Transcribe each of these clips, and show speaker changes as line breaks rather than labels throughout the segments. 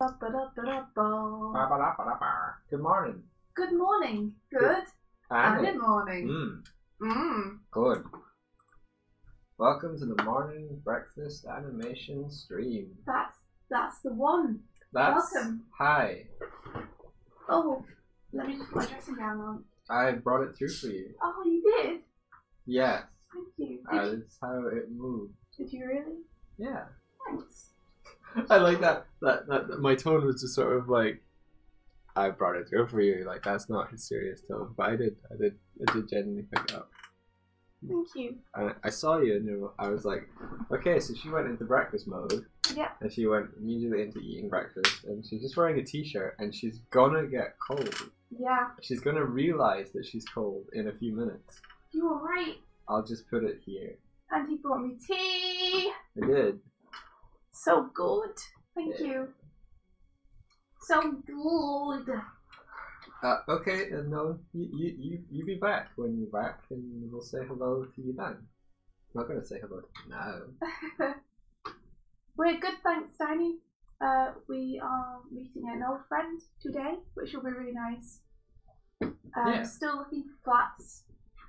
Good morning.
Good morning. Good. Good morning.
Good. Welcome to the morning breakfast animation stream.
That's the one. Welcome.
Hi.
Oh, let me just put my dressing gown on.
I brought it through for you.
Oh, you did?
Yes.
Thank you.
That's how it moved.
Did you really?
Yeah.
Thanks.
I like that my tone was just sort of like, I brought it through for you. Like, that's not his serious tone. But I did genuinely pick it up.
Thank you.
And I saw you and I was like, okay, so she went into breakfast mode.
Yeah.
And she went immediately into eating breakfast. And she's just wearing a t-shirt and she's gonna get cold.
Yeah.
She's gonna realize that she's cold in a few minutes.
You were right.
I'll just put it here.
And he brought me tea.
I did.
So good. Thank you. So good.
Okay, no, you be back when you're back, and we'll say hello to you then. I'm not gonna say hello to you now.
We're good, thanks, Tiny. We are meeting an old friend today, which will be really nice.
Yeah.
Still looking for flats.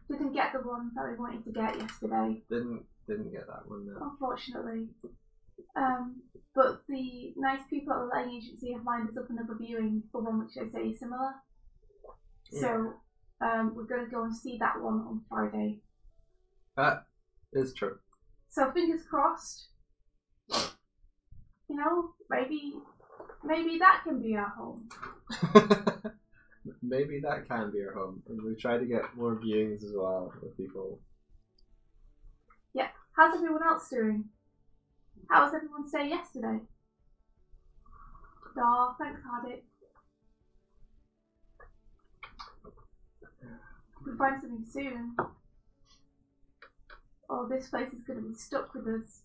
Didn't get the one that we wanted to get yesterday.
Didn't get that one, no.
Unfortunately. But the nice people at the letting agency have lined us up another viewing for one which they say is similar.
Yeah.
So we're going to go and see that one on Friday.
That is true.
So fingers crossed. You know, maybe that can be our home.
Maybe that can be our home. And we try to get more viewings as well with people.
Yeah. How's everyone else doing? How was everyone's day yesterday? Oh, thanks, Hardik. We'll find something soon. Oh, this place is going to be stuck with us.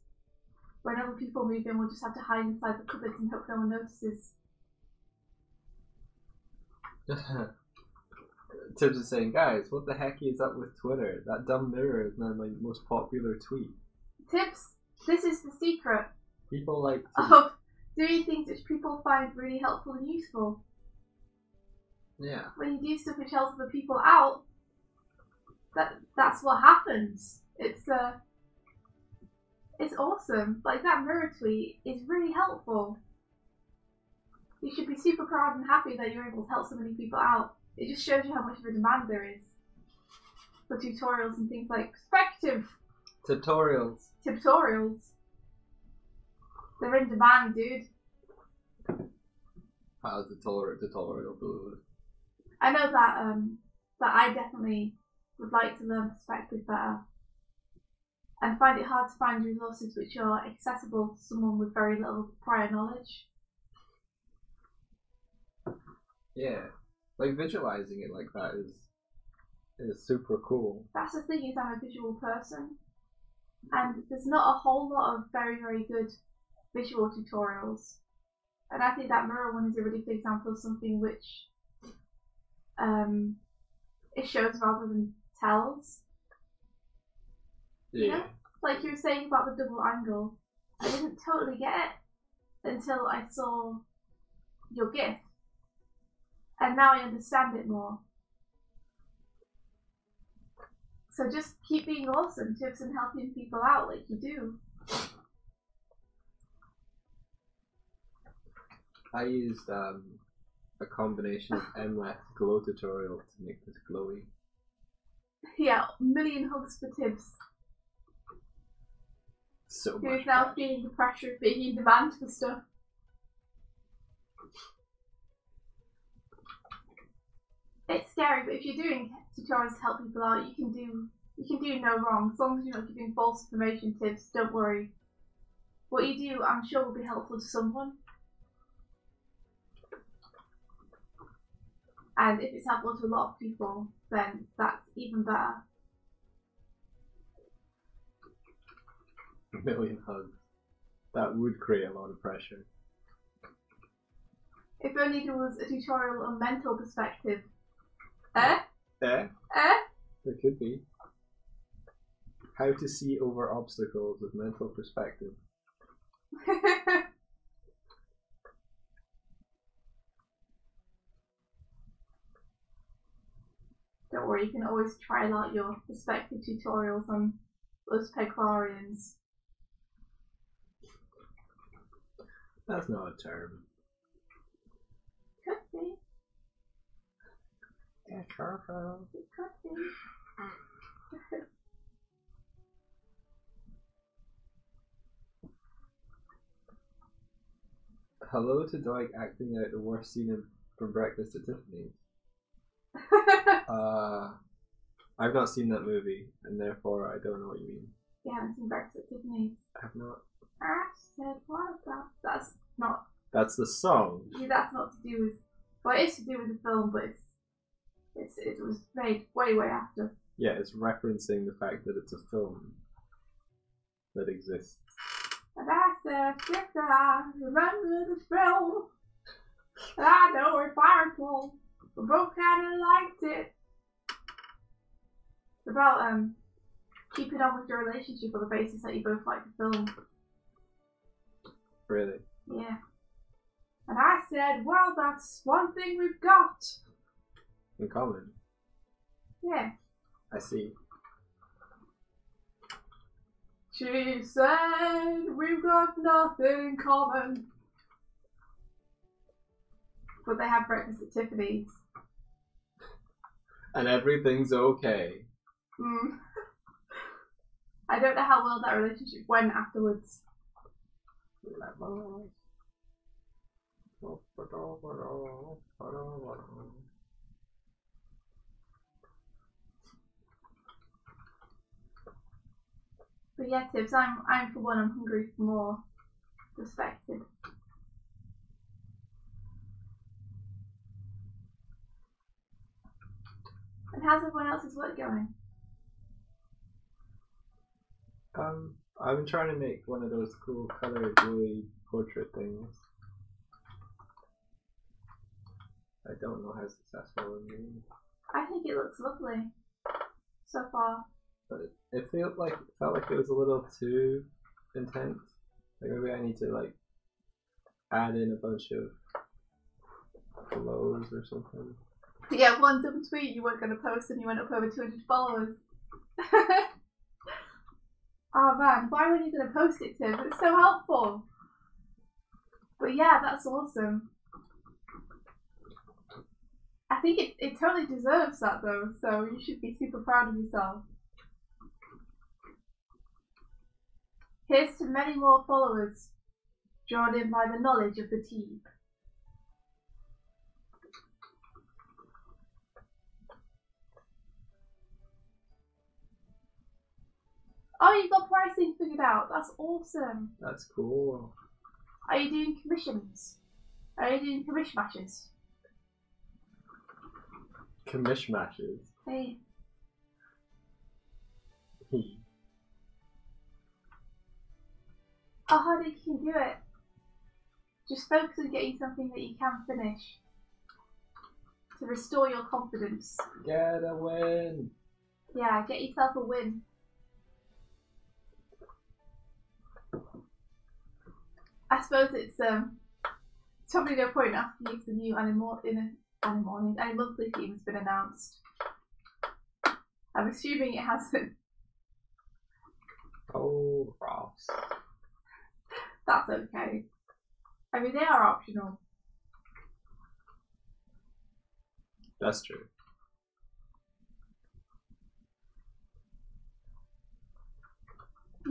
When other people move in, we'll just have to hide inside the cupboards and hope no one notices.
Tibbs is saying, guys, what the heck is up with Twitter? That dumb mirror is now my most popular tweet.
Tibbs, this is the secret.
People like
of doing things which people find really helpful and useful.
Yeah.
When you do stuff which helps other people out, that's what happens. It's awesome. Like, that mirror tweet is really helpful. You should be super proud and happy that you're able to help so many people out. It just shows you how much of a demand there is for tutorials and things like perspective.
Tutorials.
They're in demand, dude.
How's the tutorial dude?
I know that I definitely would like to learn perspective better. And find it hard to find resources which are accessible to someone with very little prior knowledge.
Yeah. Like, visualizing it like that is super cool.
That's the thing, is I'm a visual person. And there's not a whole lot of very, very good visual tutorials. And I think that mirror one is a really good example of something which it shows rather than tells.
Yeah.
You know? Like you were saying about the double angle. I didn't totally get it until I saw your GIF. And now I understand it more. So just keep being awesome, Tips, and helping people out like you do.
I used a combination of MLF glow tutorial to make this glowy.
Yeah, million hugs for Tibbs.
So
Who
much
is now
pressure.
feeling the pressure of being in demand for stuff. It's scary, but if you're doing tutorials to help people out, you can do no wrong. As long as you're not giving false information, Tibbs, don't worry. What you do, I'm sure, will be helpful to someone. And if it's helpful to a lot of people, then that's even better.
A million hugs. That would create a lot of pressure.
If only there was a tutorial on mental perspective. Eh?
Eh? There could be. How to see over obstacles with mental perspective.
story, you can always try out your respective tutorials on us Pegvarians.
That's not a term.
Could be.
Yeah, sure.
It could be.
Hello to Doig acting out the worst scene from Breakfast at Tiffany's. I've not seen that movie, and therefore I don't know what you mean.
You haven't seen Breakfast at Tiffany's?
I have not.
I said, what about? That's not.
That's the song.
Yeah, that's not to do with. Well, it is to do with the film, but it was made way after.
Yeah, it's referencing the fact that it's a film that exists.
And I said, sister, I remember the film. And I know we're fireable. We both kinda liked it. It's about keeping on with your relationship on the basis that you both like the film.
Really?
Yeah. And I said, well, that's one thing we've got.
In common?
Yeah.
I see.
She said, we've got nothing in common. But they have breakfast at Tiffany's.
And everything's okay.
I don't know how well that relationship went afterwards. But yeah, Tibbs, I'm for one, I'm hungry for more. Respected. And how's everyone else's work going?
I've been trying to make one of those cool colored glowy portrait things. I don't know how successful I'm being.
I think it looks lovely so far.
But it felt like it was a little too intense. Like maybe I need to like add in a bunch of flows or something.
Yeah, one dumb tweet you weren't going to post and you went up over 200 followers. Oh man, why were you going to post it, Tim? It's so helpful. But yeah, that's awesome. I think it totally deserves that though, so you should be super proud of yourself. Here's to many more followers, drawn in by the knowledge of the team. Oh, you've got pricing figured out. That's awesome.
That's cool.
Are you doing commissions? Are you doing commish-mashes?
Commish-mashes.
Hey. How hard you can do it. Just focus on getting something that you can finish. To restore your confidence.
Get a win.
Yeah, get yourself a win. I suppose it's probably no point asking if the new Animonthly theme has been announced. I'm assuming it hasn't.
Oh, Ross.
That's okay. I mean, they are optional.
That's true.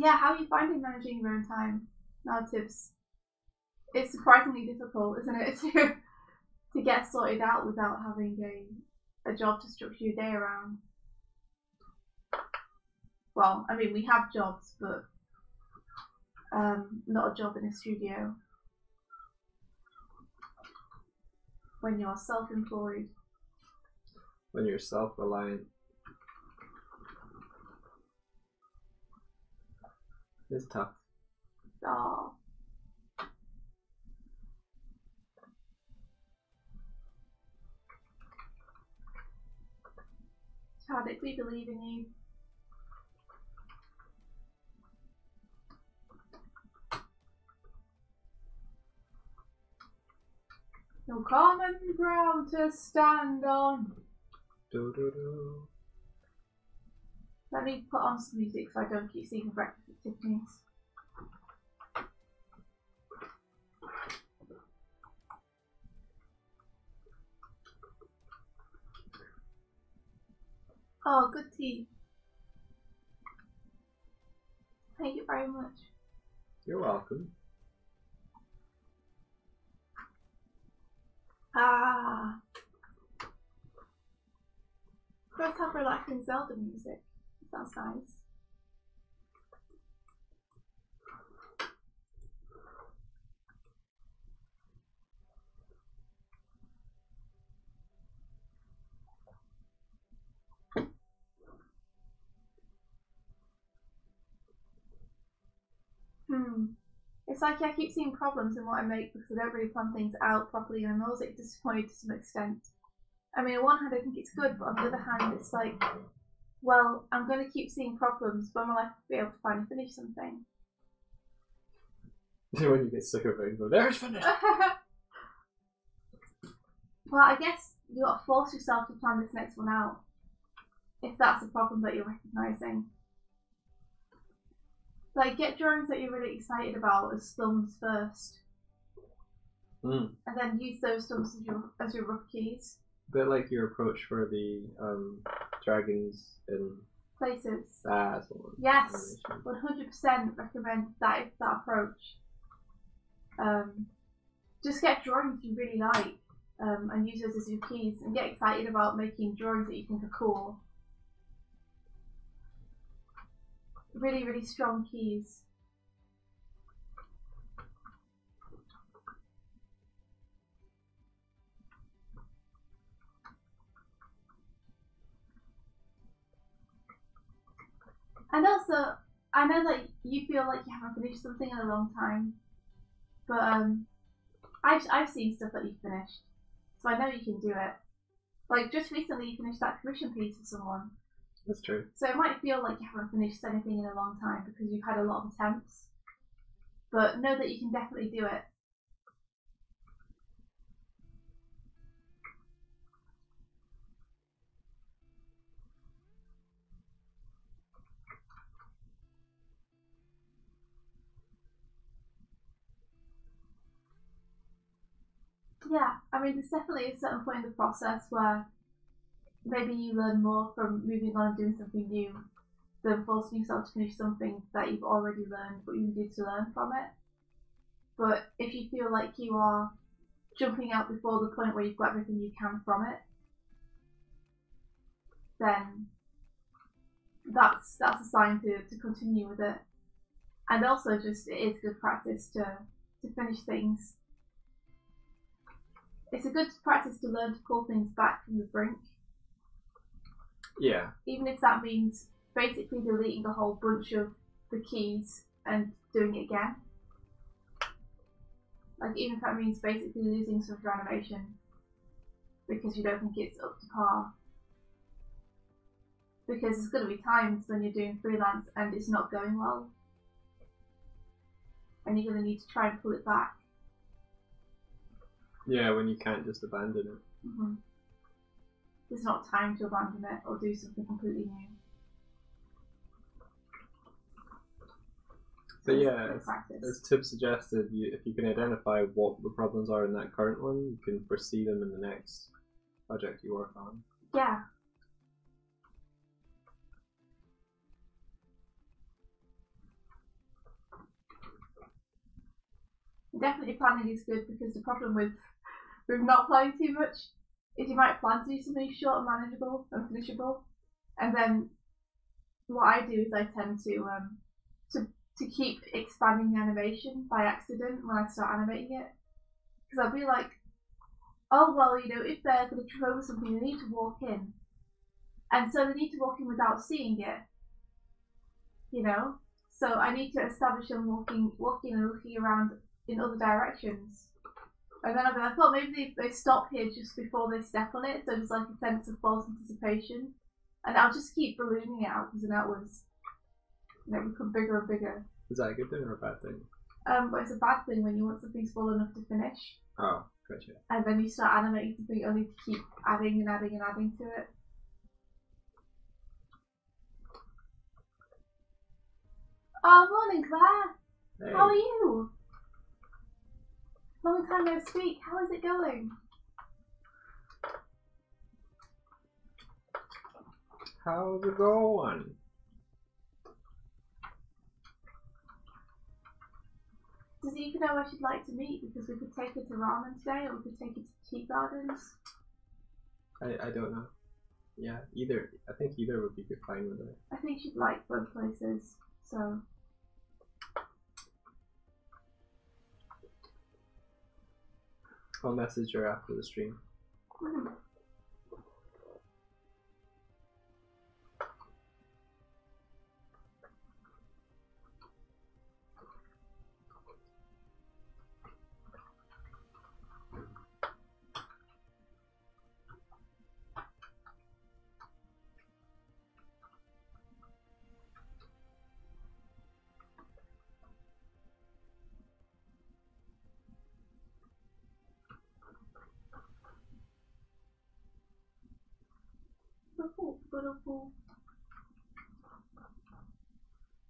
Yeah, how are you finding managing your own time? Narratives. It's surprisingly difficult, isn't it, to get sorted out without having a job to structure your day around. Well, I mean, we have jobs, but not a job in a studio. When you're self-employed.
When you're self-reliant. It's tough.
Oh. Tardik, we believe in you. No common ground to stand on.
Do do do.
Let me put on some music so I don't keep seeing breakfast at Tiffany's. Oh, good tea. Thank you very much.
You're welcome.
Ah. Let's have relaxing Zelda music. Sounds nice. It's like I keep seeing problems in what I make because I don't really plan things out properly, and I'm also disappointed to some extent. I mean, on one hand, I think it's good, but on the other hand, it's like, well, I'm going to keep seeing problems, but I'm like to be able to finally finish something.
When you get sick of it, you go, there's finished.
Well, I guess you got to force yourself to plan this next one out, if that's a problem that you're recognizing. Like, get drawings that you're really excited about as thumbs first, and then use those thumbs as your rough keys.
A bit like your approach for the dragons in
places.
That's one.
Yes, 100% recommend that approach. Just get drawings you really like, and use those as your keys, and get excited about making drawings that you think are cool. Really, really strong keys. And also, I know that you feel like you haven't finished something in a long time, but I've seen stuff that you've finished, so I know you can do it. Like, just recently you finished that commission piece for someone.
That's true.
So it might feel like you haven't finished anything in a long time because you've had a lot of attempts, but know that you can definitely do it. Yeah, I mean, there's definitely a certain point in the process where maybe you learn more from moving on and doing something new than forcing yourself to finish something that you've already learned but you need to learn from it. But if you feel like you are jumping out before the point where you've got everything you can from it, then that's a sign to continue with it. And also, just, it is good practice to finish things. It's a good practice to learn to pull things back from the brink.
Yeah.
Even if that means basically deleting a whole bunch of the keys and doing it again. Like, even if that means basically losing some of your animation because you don't think it's up to par. Because there's going to be times when you're doing freelance and it's not going well, and you're going to need to try and pull it back.
Yeah, when you can't just abandon it.
Mm-hmm. There's not time to abandon it or do something completely new.
So yeah, as Tib suggested, if you can identify what the problems are in that current one, you can foresee them in the next project you work on.
Yeah. Definitely planning is good, because the problem with not planning too much is you might plan to do something short and manageable and finishable, and then what I do is I tend to keep expanding the animation by accident when I start animating it, because I'll be like, oh well, you know, if they're going to trip over something, they need to walk in, and so they need to walk in without seeing it, you know. So I need to establish them walking and looking around in other directions. And then I'll be like, oh, maybe they stop here just before they step on it, so there's like a sense of false anticipation. And I'll just keep ballooning it outwards and outwards. And it will become bigger and bigger.
Is that a good thing or a bad thing?
But it's a bad thing when you want something small enough to finish.
Oh, gotcha.
And then you start animating something only to keep adding and adding and adding to it. Oh, morning, Claire.
Hey.
How are you? Long time no speak. How is it going?
How's it going?
Does Eva know where she'd like to meet? Because we could take her to ramen today, or we could take her to tea gardens.
I don't know. Yeah, either. I think either would be good fine with her.
I think she'd like both places, so.
I'll message her after the stream.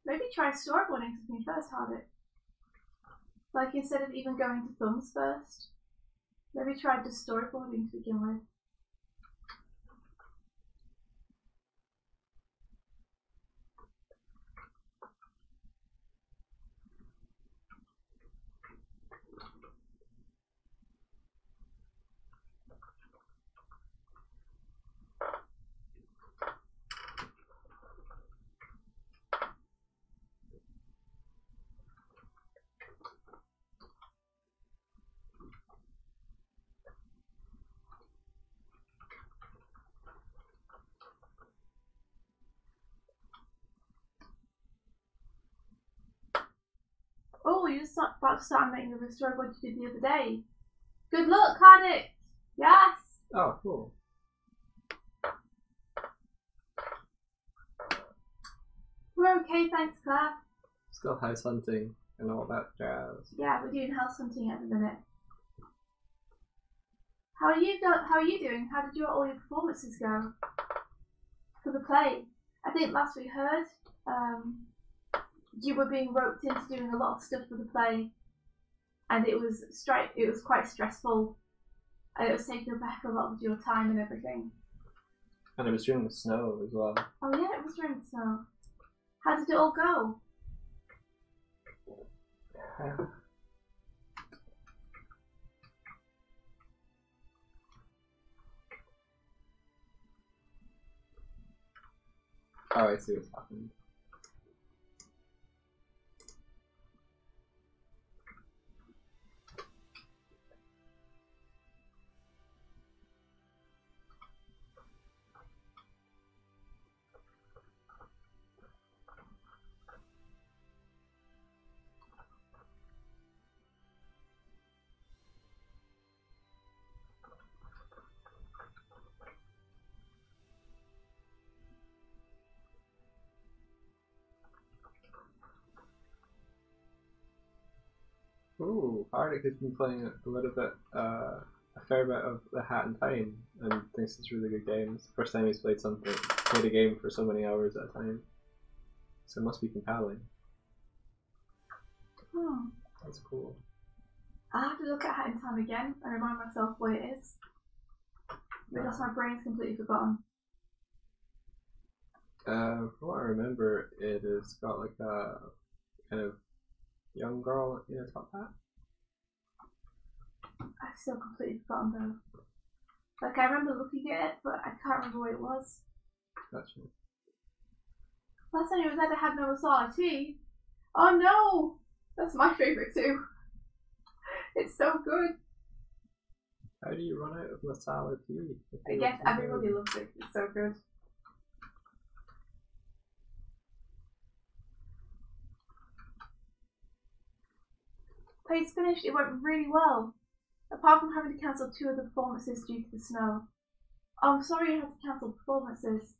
Maybe try storyboarding something you first had it. Like instead of even going to thumbs first, maybe try just storyboarding to begin with. Oh, you're just about to start making the storyboard you did the other day. Good luck, Cardiff! Yes!
Oh, cool.
We're okay, thanks, Claire.
Still house hunting and all that jazz.
Yeah, we're doing house hunting at the minute. How are you doing? How did all your performances go for the play? I think last we heard, you were being roped into doing a lot of stuff for the play, and it was quite stressful, and it was taking back a lot of your time and everything.
And it was during the snow as well.
Oh yeah, it was during the snow. How did it all go?
Oh, I see what's happened. Ooh, Arctic has been playing a little bit, a fair bit of the Hat and Time, and thinks it's really good games. First time he's played a game for so many hours at a time. So it must be compelling. That's cool.
I'll have to look at Hat in Time again and remind myself what it is. Because my brain's completely forgotten.
From what I remember, it has got like a kind of young girl in a top hat.
I've still completely forgotten though. Like I remember looking at it, but I can't remember what it was.
Gotcha.
Last time it was that I had no masala tea. Oh no! That's my favourite too. It's so good.
How do you run out of masala tea?
I guess everybody loves it. It's so good. Play's finished. It went really well. Apart from having to cancel 2 of the performances due to the snow. Oh, I'm sorry you had to cancel performances.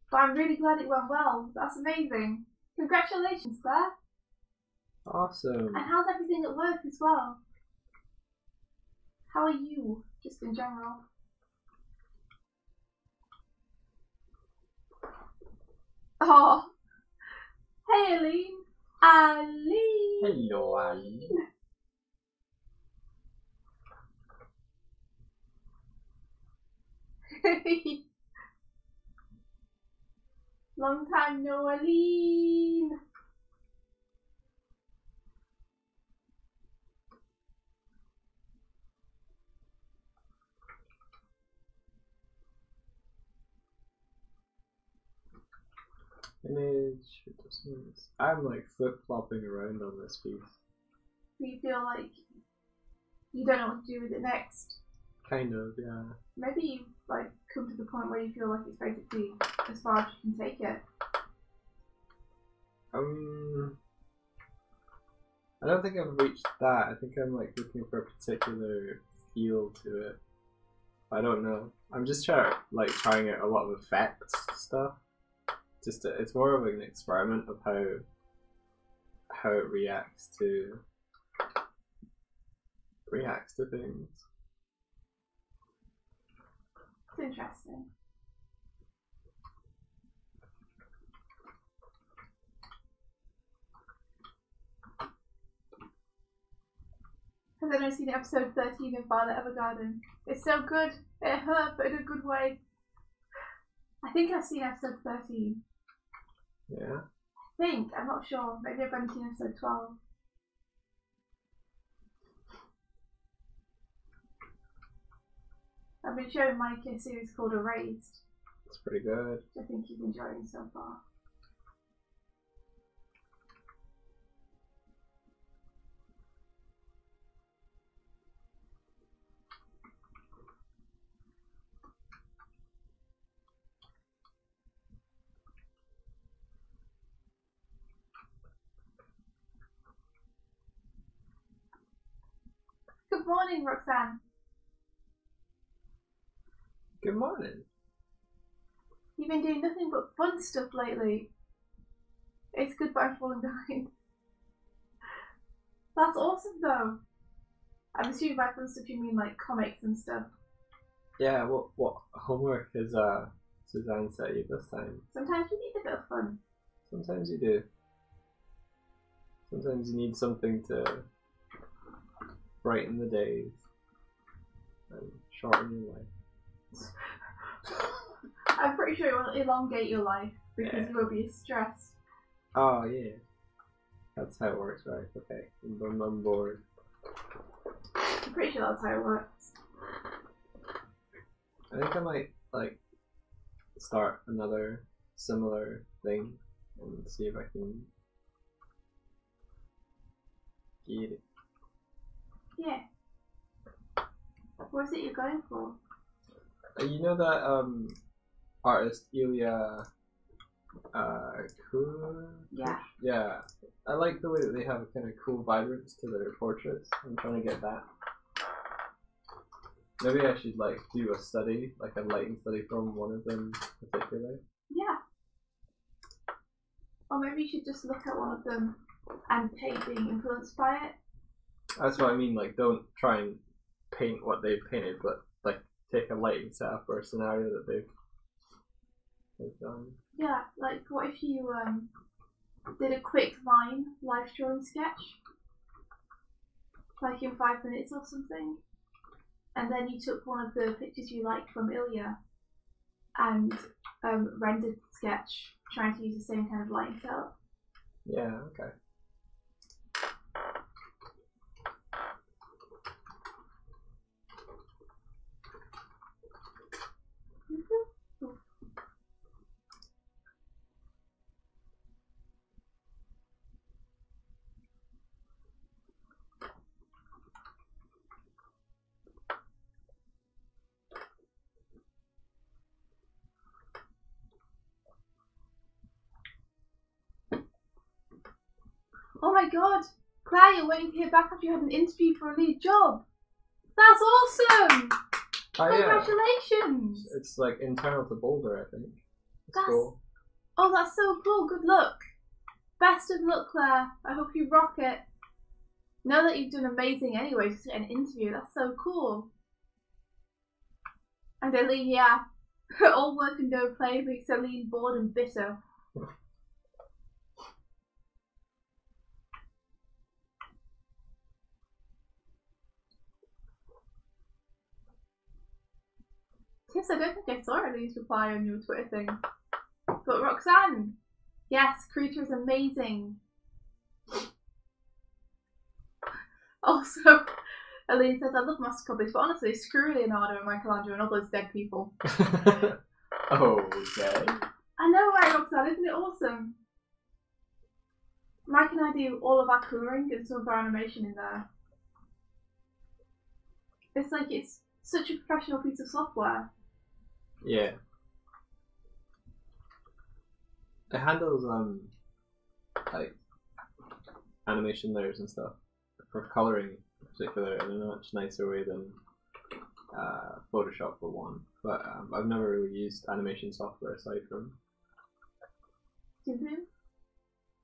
But I'm really glad it went well. That's amazing. Congratulations, Claire.
Awesome.
And how's everything at work as well? How are you, just in general? Oh, hey Eileen. Ali.
Hello, Ali.
Long time no Aline.
Image. I'm like flip flopping around on this piece.
Do you feel like you don't know what to do with it next?
Kind of, yeah.
Maybe you've like come to the point where you feel like it's basically as far as you can take it.
I don't think I've reached that. I think I'm like looking for a particular feel to it. I don't know. I'm just trying out a lot of effects stuff. It's more of an experiment of how it reacts to things.
It's interesting. Has anyone seen episode 13 of Violet Evergarden? It's so good. It hurt, but in a good way. I think I've seen episode 13.
Yeah.
I'm not sure. Maybe I've only seen episode 12. I've been showing Mike a series called Erased.
It's pretty good.
Which I think he's enjoying so far. Good morning, Roxanne.
Good morning.
You've been doing nothing but fun stuff lately. It's good, but I'm falling behind. That's awesome, though. I'm assuming by fun stuff you mean like comics and stuff.
Yeah. What homework has Suzanne set you this time?
Sometimes you need a bit of fun.
Sometimes you do. Sometimes you need something to brighten the days and shorten your life.
I'm pretty sure it will elongate your life because you won't be as stressed.
Oh yeah, that's how it works, right? Okay, I'm on board.
I'm pretty sure that's how it works.
I think I might like start another similar thing and see if I can get it.
Yeah. What is it you're going for?
You know that artist Ilya
Yeah.
Yeah. I like the way that they have a kind of cool vibrance to their portraits. I'm trying to get that. Maybe I should like do a study, like a lighting study from one of them particularly.
Yeah. Or maybe you should just look at one of them and paint being influenced by it.
That's what I mean, like don't try and paint what they've painted, but like take a lighting setup or a scenario that they've done.
Yeah, like what if you did a quick line live drawing sketch? Like in 5 minutes or something. And then you took one of the pictures you liked from Ilya and rendered the sketch trying to use the same kind of lighting setup.
Yeah, okay.
Oh my god! Claire, you're waiting to hear back after you had an interview for a lead job! That's awesome!
Oh,
Congratulations!
Yeah. It's like internal to Boulder, I think. That's cool.
Oh, that's so cool. Good luck. Best of luck, Claire. I hope you rock it. Know that you've done amazing anyway, just to get an interview. That's so cool. And Eileen, yeah. All work and no play makes Eileen bored and bitter. Kiss, I don't think I saw Eileen's reply on your Twitter thing. But Roxanne, yes, Creature is amazing. Also, Eileen says, I love master copies, but honestly, screw Leonardo and Michelangelo and all those dead people.
Okay.
I know, right, Roxanne? Isn't it awesome? Mike and I do all of our colouring and some of our animation in there. It's like, it's such a professional piece of software.
Yeah. It handles like animation layers and stuff for colouring in particular in a much nicer way than Photoshop for one. But I've never really used animation software aside from.
Tintin?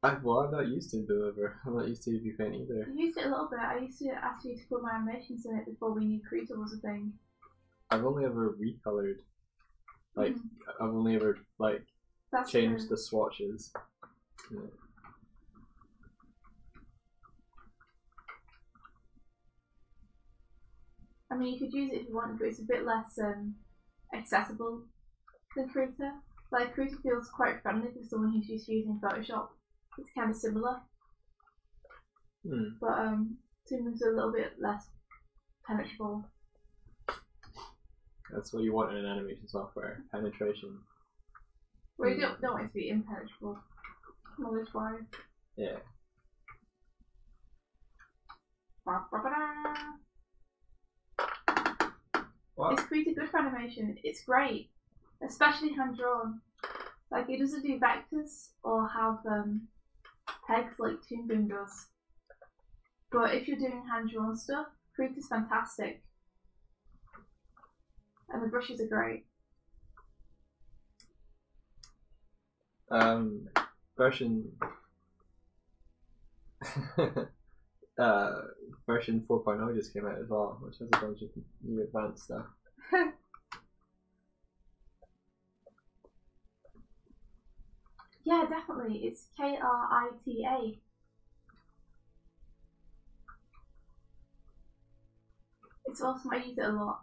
I've not used Toon Deliver. I'm not used to UV Paint either.
I used it a little bit. I used to ask you to put my animations in it before we knew Creator was a thing.
I've only ever recolored. Like, I've only ever, like,
That's
changed
true.
the swatches. Yeah.
I mean, you could use it if you wanted, but it's a bit less accessible than Creator. Like, Creator feels quite friendly for someone who's used to using Photoshop. It's kind of similar. But Tintin's a little bit less penetrable.
That's what you want in an animation software. Penetration.
Well, you don't want it to be impenetrable, knowledge-wise.
Yeah. What?
Is Creator good for animation? It's great, especially hand-drawn. Like, it doesn't do vectors or have pegs like Toon Boom does. But if you're doing hand-drawn stuff, Creator's fantastic. And the brushes are great.
Version 4.0 just came out as well, which has a bunch of new advanced stuff.
Yeah, definitely. It's Krita. It's awesome. I use it a lot.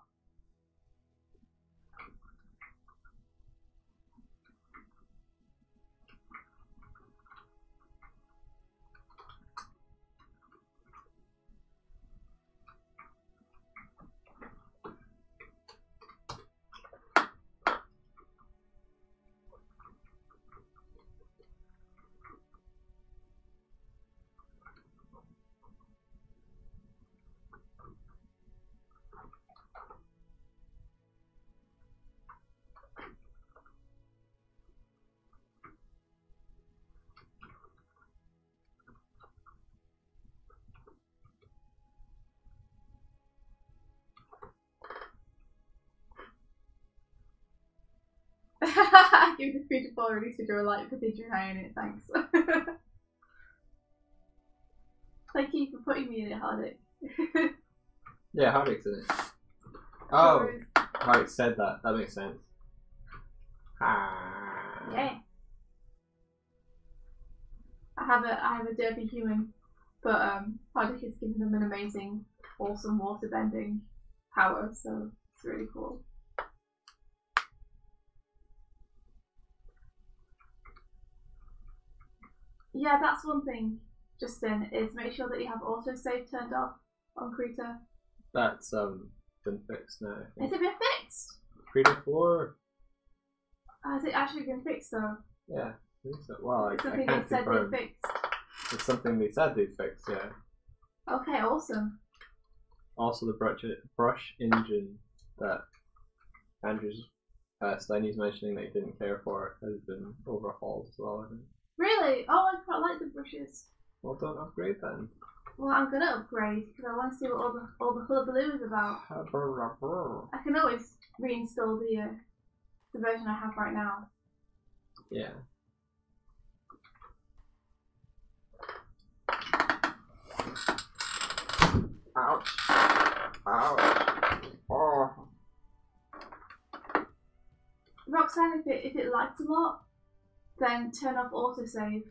Give the Creator full release to draw a light because they drew high in it, thanks. Thank you for putting me in it, Hardick.
Yeah, Hardick's in it. Oh, Hardick said that. That makes sense.
Yeah. I have a derpy human, but Hardick has given them an amazing, awesome water bending power, so it's really cool. Yeah, that's one thing, Justin, is make sure that you have autosave turned off on Creator.
That's been fixed now.
Has it been fixed?
Creator 4?
Has it actually been fixed though?
Yeah, I think so. Well, I
Something
can't
they said
confirm.
they fixed.
It's something they said they fixed, yeah.
Okay, awesome.
Also, the brush engine that Andrew's Steiny's mentioning that he didn't care for has been overhauled as well, I think.
Really? Oh, I quite like the brushes.
Well, don't upgrade then.
Well, I'm gonna upgrade because I want to see what all the hullabaloo is about. I can always reinstall the version I have right now.
Yeah. Ouch. Ouch. Oh.
Roxanne, if it lags a lot, then turn off autosave.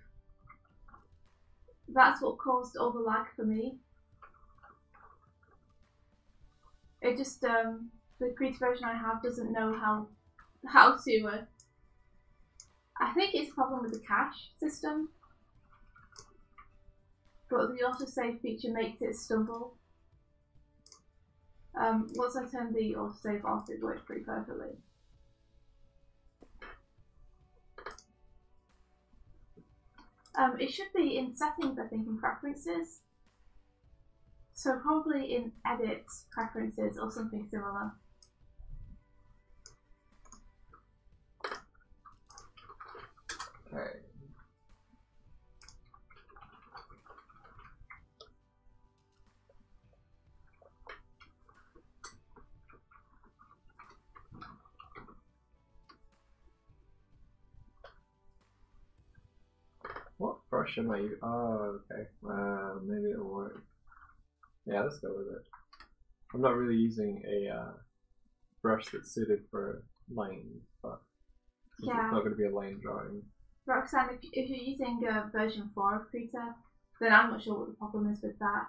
That's what caused all the lag for me. It just the previous version I have doesn't know how to. I think it's a problem with the cache system, but the autosave feature makes it stumble. Once I turn the autosave off, it works pretty perfectly. It should be in settings, I think, in preferences. So probably in edits, preferences, or something similar.
Okay. What brush am I using? Oh, okay. Maybe it'll work. Yeah, let's go with it. I'm not really using a brush that's suited for lines, but it's not going to be a line drawing.
Roxanne, if you're using version 4 of Krita, then I'm not sure what the problem is with that.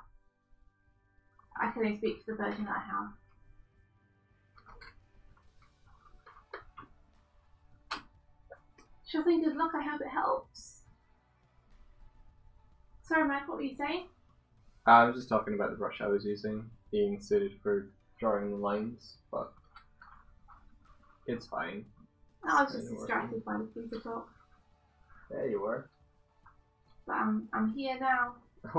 I can only speak for the version that I have. Sure thing, good luck, I hope it helps. Sorry, Mike, what were you saying?
I was just talking about the brush I was using being suited for drawing the lines, but it's fine.
I was just distracted by the Krita talk.
Yeah, you were.
But I'm here now.
I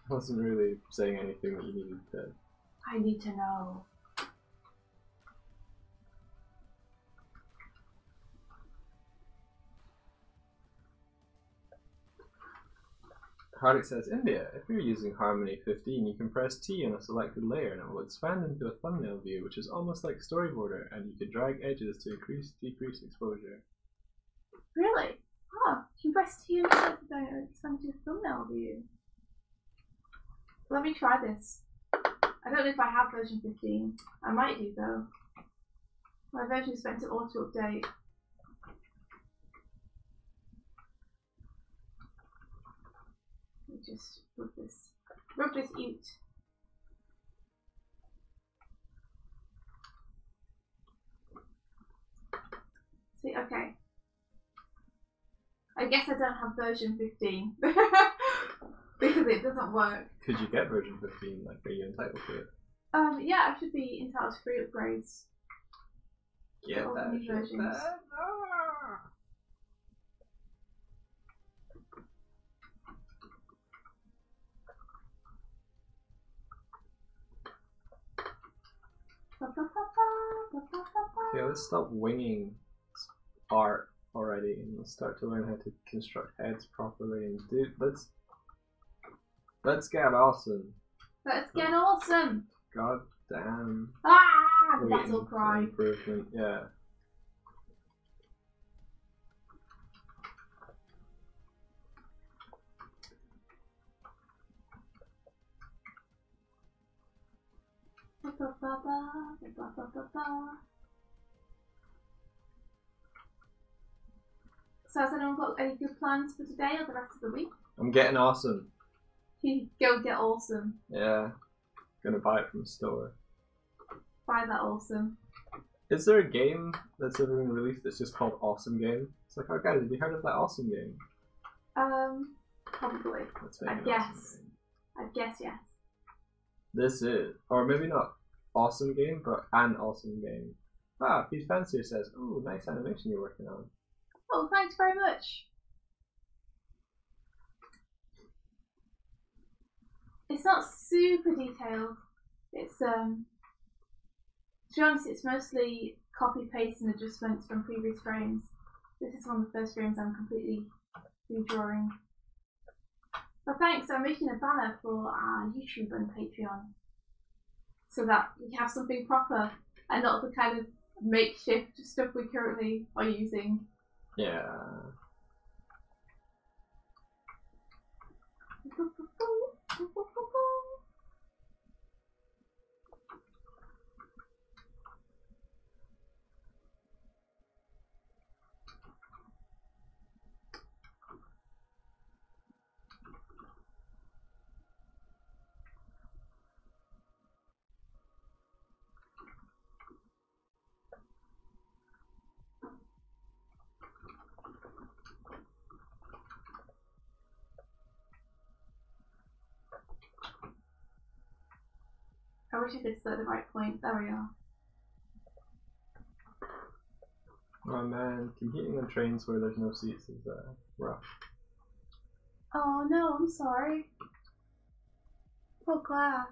wasn't really saying anything that you needed to.
I need to know.
Hardik says, India, if you're using Harmony 15, you can press T on a selected layer and it will expand into a thumbnail view, which is almost like Storyboarder, and you can drag edges to decrease exposure.
Really? Oh, you can press T on a selected layer and expand into a thumbnail view. Let me try this. I don't know if I have version 15. I might do though. My version is meant to auto update. Just rub this out. See, okay. I guess I don't have version 15 because it doesn't work.
Could you get version 15? Like, are you entitled to it?
Yeah, I should be entitled to free upgrades.
Get that shit.
Versions.
Okay, let's stop winging art already and let's start to learn how to construct heads properly and let's get awesome.
Let's get awesome.
God damn.
Ah, the battle cry.
Improvement, yeah.
So has anyone got any good plans for today or the rest of the week?
I'm getting awesome.
Go get awesome.
Yeah. Gonna buy it from the store.
Buy that awesome.
Is there a game that's ever been released that's just called Awesome Game? It's like, oh guys, have you heard of that Awesome Game?
Probably.
I
guess. I guess yes.
This is, or maybe not Awesome Game, but an Awesome Game. Ah, Peace Fancier says, "Ooh, nice animation you're working on."
Oh, thanks very much. It's not super detailed. It's to be honest, it's mostly copy paste and adjustments from previous frames. This is one of the first frames I'm completely redrawing. But thanks, I'm making a banner for our YouTube and Patreon so that we have something proper and not the kind of makeshift stuff we currently are using.
Yeah.
wish I could stay at the right point. There we are.
Oh man, commuting on trains where there's no seats is rough.
Oh no, I'm sorry. Poor Claire.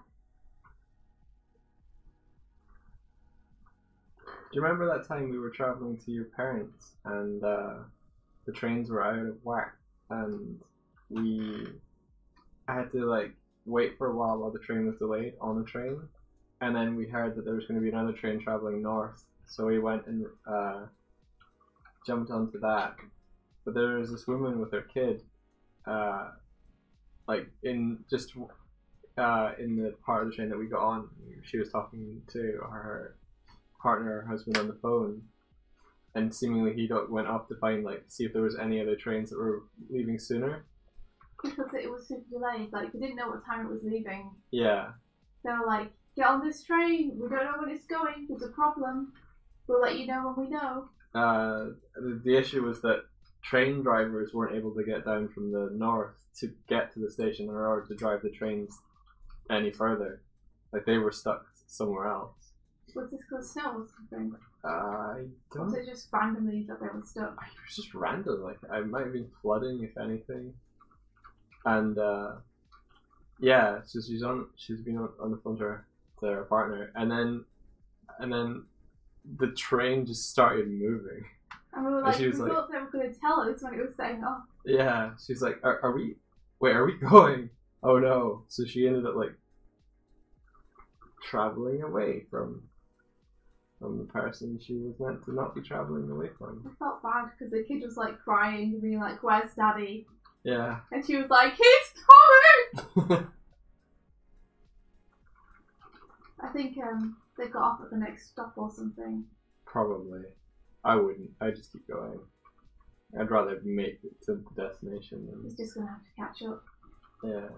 Do you remember that time we were travelling to your parents and the trains were out of whack and I had to like wait for a while the train was delayed on the train, and then we heard that there was going to be another train travelling north, so we went and jumped onto that. But there was this woman with her kid, like in the part of the train that we got on. She was talking to her partner or husband on the phone, and seemingly he went up to see if there was any other trains that were leaving sooner.
Because it was super delayed, like they didn't know what time it was leaving.
Yeah.
They were like, get on this train, we don't know when it's going, there's a problem. We'll let you know when we know.
The issue was that train drivers weren't able to get down from the north to get to the station in order to drive the trains any further. Like they were stuck somewhere else.
Was this because of snow or something?
I don't.
Was it just randomly that they were stuck?
It was just random. Like it might have been flooding, if anything. And yeah, so she's been on the phone to her partner, and then the train just started moving.
And we were like, we thought they were going to tell us when it was setting off.
Yeah, she's like, are we going? Oh no! So she ended up like traveling away from the person she was meant to not be traveling away from.
I felt bad because the kid was like crying, being like, "Where's Daddy?"
Yeah.
And she was like, "He's coming!" I think they got off at the next stop or something.
Probably. I wouldn't. I'd just keep going. I'd rather make it to the destination than...
He's just going to have to catch up.
Yeah.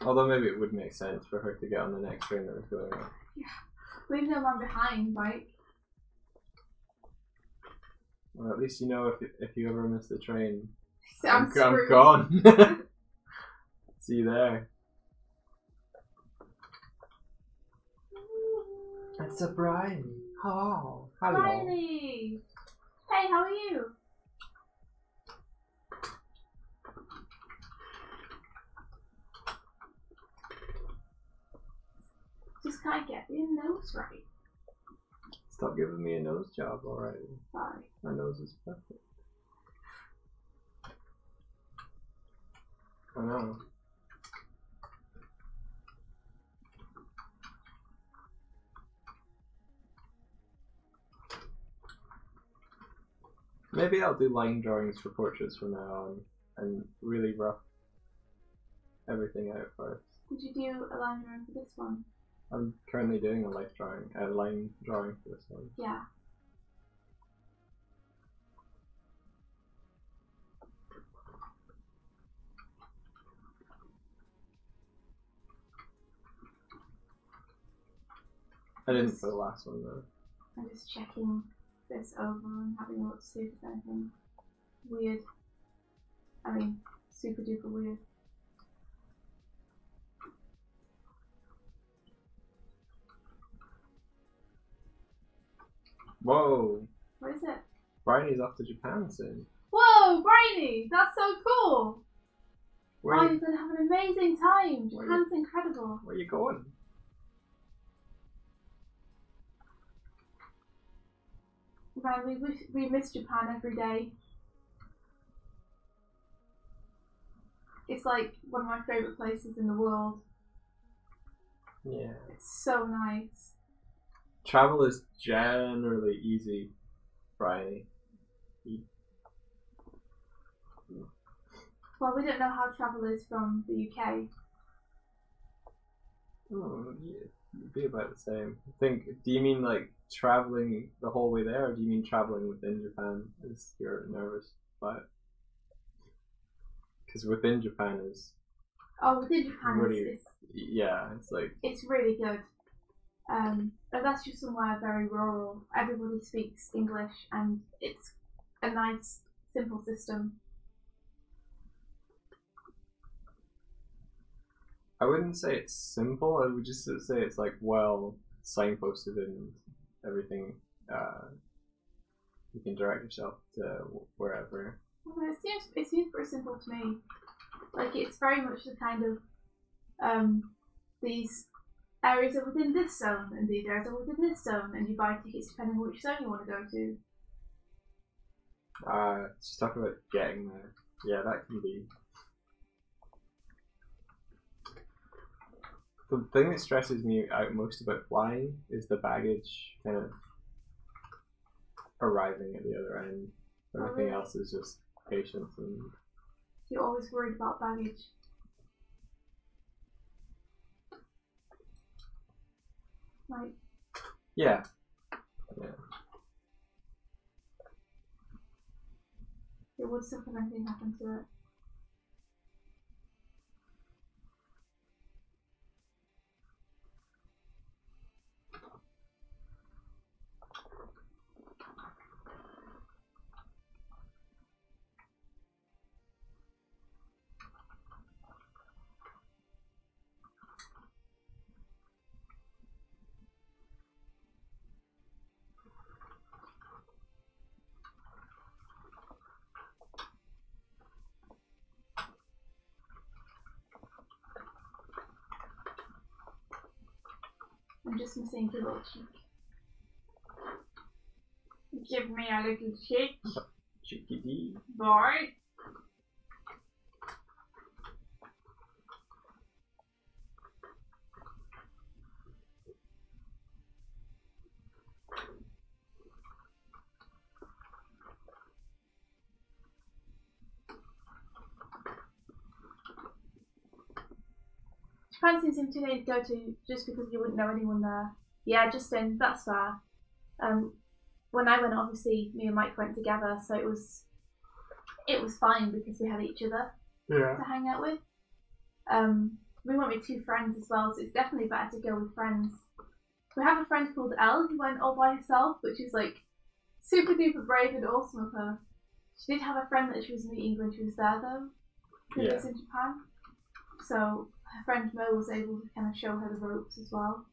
Although maybe it would make sense for her to get on the next train that was going on.
Yeah. Leave no man behind, right?
Well, at least you know if you ever miss the train,
I'm
gone. See you there. It's a Bryony. Oh, hello.
Bryony! Hey, how are you? Just can't get your nose right.
Stop giving me a nose job already.
Sorry.
My nose is perfect. I know. Maybe I'll do line drawings for portraits from now on and really rough everything out first.
Did you do a line drawing for this one?
I'm currently doing a line drawing for this one.
Yeah.
I didn't for the last one though.
I'm just checking this over and having a look to see if there's anything weird. I mean, super duper weird.
Whoa!
What is it?
Bryony's off to Japan soon.
Whoa, Bryony! That's so cool!
You're
going to have an amazing time! Japan's incredible.
Where are you going?
Right, we miss Japan every day. It's like one of my favourite places in the world.
Yeah.
It's so nice.
Travel is generally easy, Bryony.
Well, we don't know how travel is from the UK.
Oh, yeah. It'd be about the same. Do you mean like traveling the whole way there, or do you mean traveling within Japan? Is you're nervous about? Because within Japan is.
Oh, within Japan
really, yeah, it's like.
It's really good. And that's just somewhere very rural. Everybody speaks English, and it's a nice, simple system.
I wouldn't say it's simple. I would just say it's like well signposted and everything. You can direct yourself to wherever.
Well, it seems pretty simple to me. Like it's very much the kind of these areas are within this zone and these areas are within this zone, and you buy tickets depending on which zone you want to go to.
Just talk about getting there. Yeah, that can be. The thing that stresses me out most about flying is the baggage kind of arriving at the other end. Everything else is just patience and.
You're always worried about baggage. Right.
Yeah.
It would suck if anything happened to it. I'm just missing your little cheek. Give me a little cheek.
Cheeky D.
Boy. Japan seems too late to go to just because you wouldn't know anyone there. Yeah, Justin, that's fair. When I went, obviously, me and Mike went together, so it was fine because we had each other to hang out with. We went with 2 friends as well, so it's definitely better to go with friends. We have a friend called Elle who went all by herself, which is like super duper brave and awesome of her. She did have a friend that she was meeting when she was there though, who lives in Japan. So her friend Mo was able to kind of show her the ropes as well.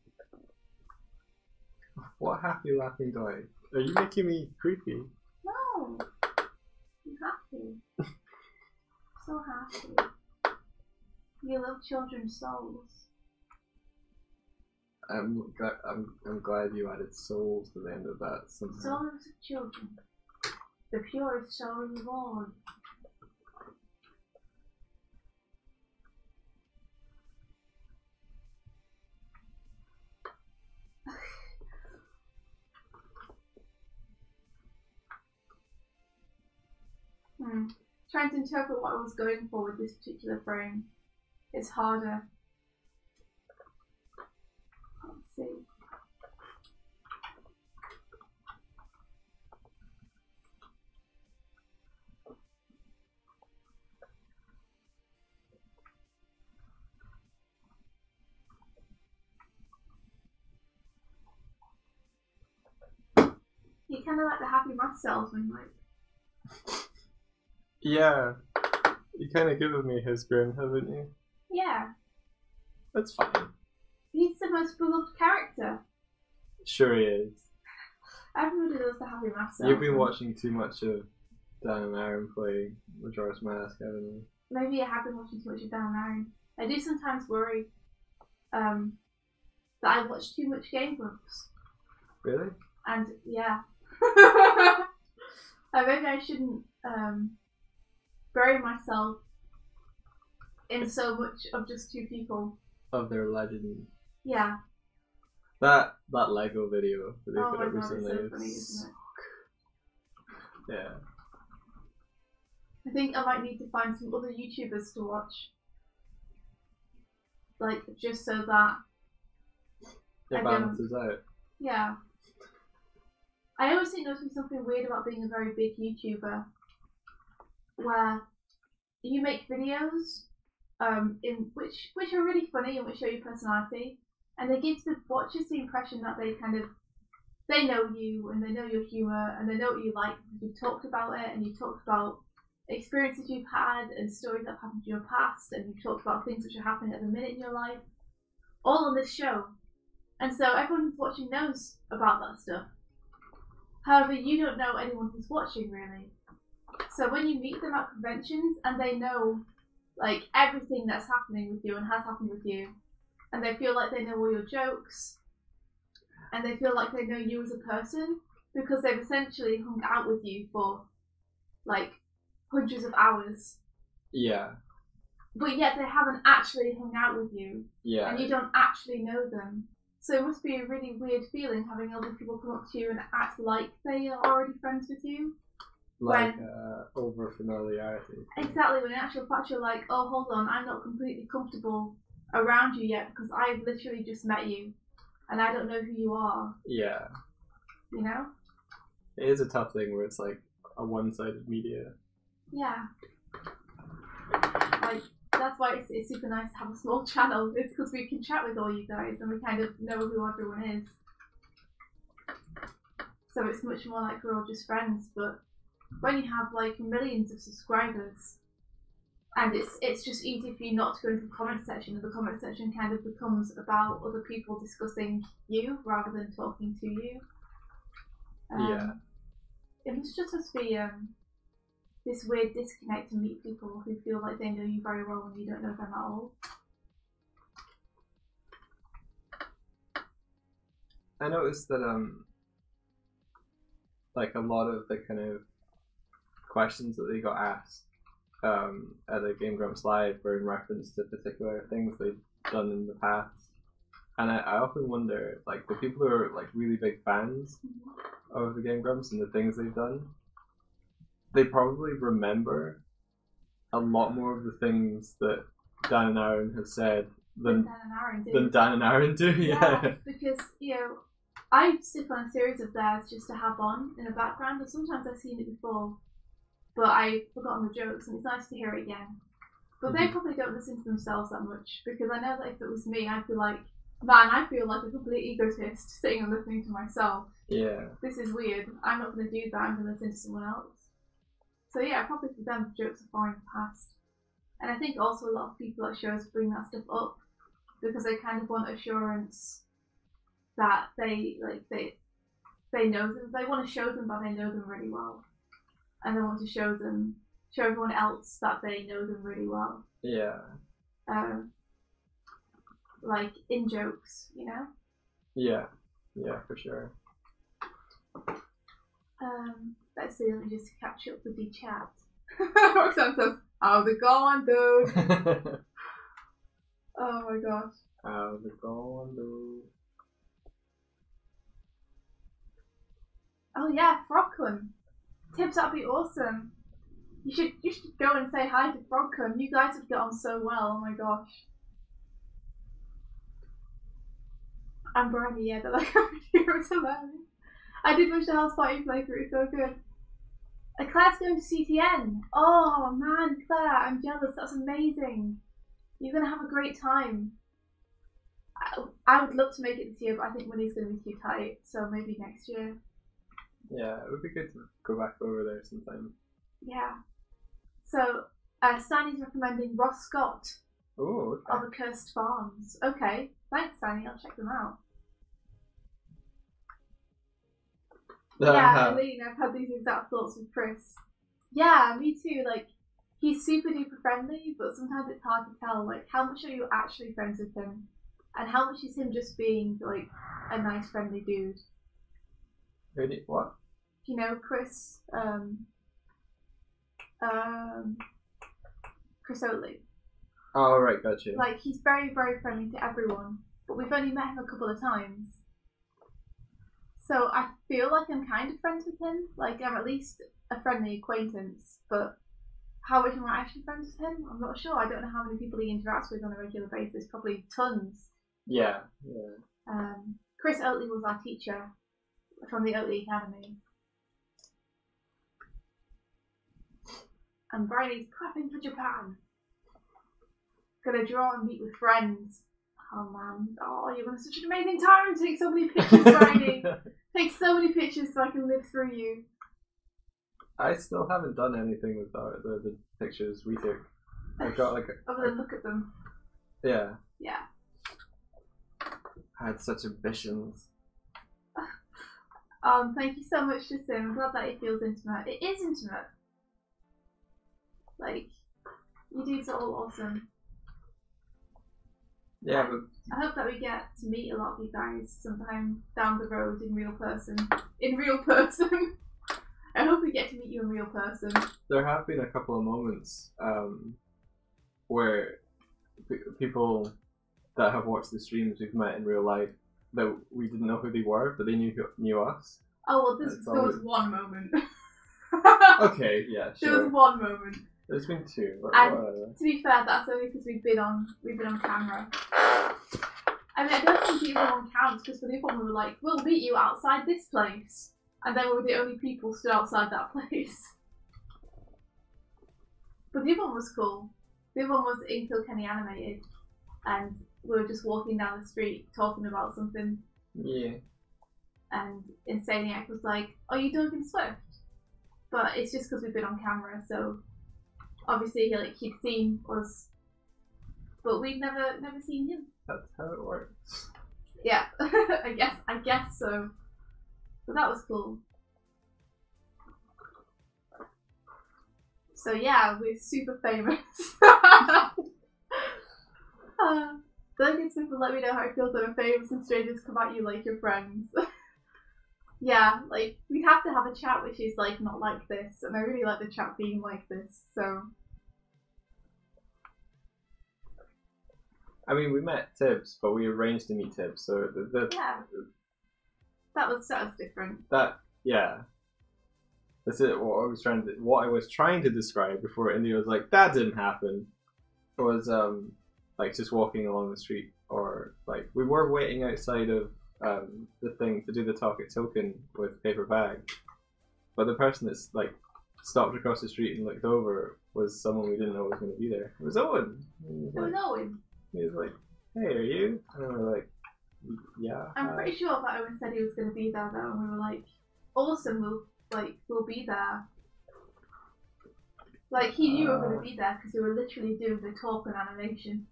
What happy laughing Doig? Are you making me creepy?
No, I'm happy. So happy. You love children's souls.
I'm glad you added souls to the end of that somehow.
Souls of children. The purest soul of all. Trying to interpret what I was going for with this particular frame is harder. Let's see. You kind of like the happy math salesman, like.
Yeah, you kind of given me his grin, haven't you?
Yeah.
That's fine.
He's the most beloved character.
Sure he is.
Everybody loves the happy math salesman.
You've been watching too much of Dan and Aaron play Majora's Mask, haven't you?
Maybe I have been watching too much of Dan and Aaron. I do sometimes worry that I watch too much Game Grumps.
Really?
And yeah. Maybe I shouldn't bury myself in so much of just 2 people.
Of their legend.
Yeah.
That Lego video that they put up recently
it's so funny, isn't it?
Yeah.
I think I might need to find some other YouTubers to watch. Like, just so that
it balances out.
Yeah. I always think there's something weird about being a very big YouTuber, where you make videos in which are really funny and which show your personality, and they give the watchers the impression that they know you and they know your humour and they know what you like because you've talked about it and you've talked about experiences you've had and stories that have happened in your past, and you've talked about things which are happening at the minute in your life, all on this show. And so everyone who's watching knows about that stuff. However, you don't know anyone who's watching, really. So when you meet them at conventions and they know like everything that's happening with you and has happened with you, and they feel like they know all your jokes, and they feel like they know you as a person because they've essentially hung out with you for like hundreds of hours.
Yeah.
But yet they haven't actually hung out with you.
Yeah.
And you don't actually know them. So it must be a really weird feeling having other people come up to you and act like they are already friends with you.
Like over familiarity.
Exactly, when in actual fact you're like, oh, hold on, I'm not completely comfortable around you yet because I've literally just met you and I don't know who you are.
Yeah.
You know?
It is a tough thing where it's like a one-sided media.
Yeah. Like, that's why it's super nice to have a small channel. It's because we can chat with all you guys and we kind of know who everyone is. So it's much more like we're all just friends, but when you have like millions of subscribers and it's just easy for you not to go into the comment section, and the comment section kind of becomes about other people discussing you rather than talking to you.
Yeah.
It must just be this weird disconnect to meet people who feel like they know you very well when you don't know them at all.
I noticed that like a lot of the kind of questions that they got asked at the Game Grumps Live were in reference to particular things they'd done in the past. And I often wonder, like, the people who are like really big fans of the Game Grumps and the things they've done, they probably remember a lot more of the things that Dan and Aaron have said than Dan and Aaron do. Yeah.
Because, you know, I stick on a series of theirs just to have on in the background, and sometimes I've seen it before, but I've forgotten the jokes, and it's nice to hear it again. But they probably don't listen to themselves that much, because I know that if it was me, I'd be like, man, I feel like a complete egotist sitting and listening to myself.
Yeah.
This is weird. I'm not going to do that. I'm going to listen to someone else. So yeah, probably for them, the jokes are far in the past. And I think also a lot of people at shows bring that stuff up because they kind of want assurance that they know them. They want to show them that they know them really well, and they want to show everyone else that they know them really well.
Yeah.
Like in jokes, you know.
Yeah. Yeah, for sure.
Let's see. Let me just catch up with the chat. Roxanne says, "How's it going, dude?" Oh my gosh.
How's it going, dude?
Oh yeah, FrogCon. Tips, that'd be awesome. You should go and say hi to FrogCon. You guys would get on so well. Oh my gosh. And Briny, yeah, they're like, it's hilarious. I did wish the House Party playthrough, it's so good. Claire's going to CTN. Oh man, Claire, I'm jealous. That's amazing. You're gonna have a great time. I would love to make it this year, but I think money's gonna be too tight, so maybe next year.
Yeah, it would be good to go back over there sometime.
Yeah. So, Stanley's recommending Ross Scott
of
Accursed Farms. Okay, thanks, Stanley. I'll check them out. Yeah, Eileen, I've had these exact thoughts with Chris. Yeah, me too. Like, he's super duper friendly, but sometimes it's hard to tell, like, how much are you actually friends with him? And how much is him just being, like, a nice, friendly dude?
Really? What?
You know, Chris, Chris Oatley.
Oh, right, gotcha.
Like, he's very, very friendly to everyone, but we've only met him a couple of times. So I feel like I'm kind of friends with him. Like, I'm at least a friendly acquaintance, but how much am I actually friends with him? I'm not sure. I don't know how many people he interacts with on a regular basis. Probably tons.
Yeah.
Chris Oatley was our teacher from the Oatley Academy. And Bridie's prepping for Japan. Gonna draw and meet with friends. Oh man, oh, you're having such an amazing time. Take so many pictures, Bridie. Take so many pictures so I can live through you.
I still haven't done anything with the pictures we took. I've got like
Other than look at them.
Yeah.
Yeah.
I had such ambitions.
Thank you so much, Justin. I'm glad that it feels intimate. It is intimate. Like, you dudes are all awesome.
Yeah, but
I hope that we get to meet a lot of you guys sometime down the road in real person. In real person. I hope we get to meet you in real person.
there have been a couple of moments where people that have watched the streams we've met in real life that we didn't know who they were, but they knew us.
Oh, well, there was one moment.
Okay, yeah, sure.
There was one moment.
There's been two, but
And
whatever.
to be fair, that's only because we've been on camera. I mean, I don't think the other one counts because for the other one we were like, we'll meet you outside this place, and then we were the only people stood outside that place. But the other one was cool. The other one was in Kilkenny Animated, and we were just walking down the street talking about something.
Yeah.
And Insaniac was like, "Are you Doig and Swift?" But it's just because we've been on camera, so obviously he'd seen us, but we've never seen him.
That's how it works.
Yeah, I guess so. But that was cool. So yeah, we're super famous. Doig and Swift will let me know how it feels when famous and strangers come at you like your friends. Yeah, like, we'd have to have a chat which is, like, not like this, and I really like the chat being like this, so...
I mean, we met Tibbs, but we arranged to meet Tibbs, so
yeah. That was different.
Yeah. That's it, what I was trying to describe before India was like, that didn't happen. It was, like, just walking along the street, or, like, we were waiting outside of the thing to do the talk at Token with Paper Bag, but the person that's like stopped across the street and looked over was someone we didn't know was going to be there. It was Owen.
It was Owen.
He was like, "Hey, are you?" And we were like, "Yeah."
I'm pretty sure that Owen said he was going to be there though, and we were like, "Awesome, we'll be there." Like he knew we were going to be there because we were literally doing the talk and animation.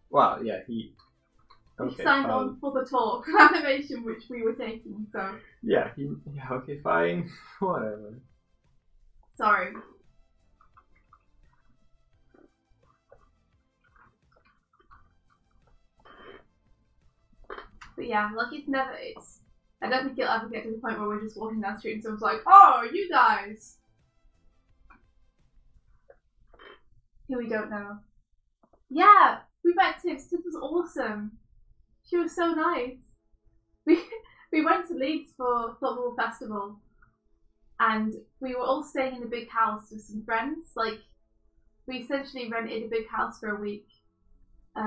Well, yeah, he
signed on for the talk animation which we were taking, so...
Yeah, okay, fine. Whatever.
Sorry. But yeah, like I don't think it'll ever get to the point where we're just walking down the street and someone's like, "Oh, you guys!" Who we don't know. Yeah! We met Tibbs. Tibbs was awesome. She was so nice. We went to Leeds for Football Festival, and we were all staying in a big house with some friends. Like, we essentially rented a big house for a week,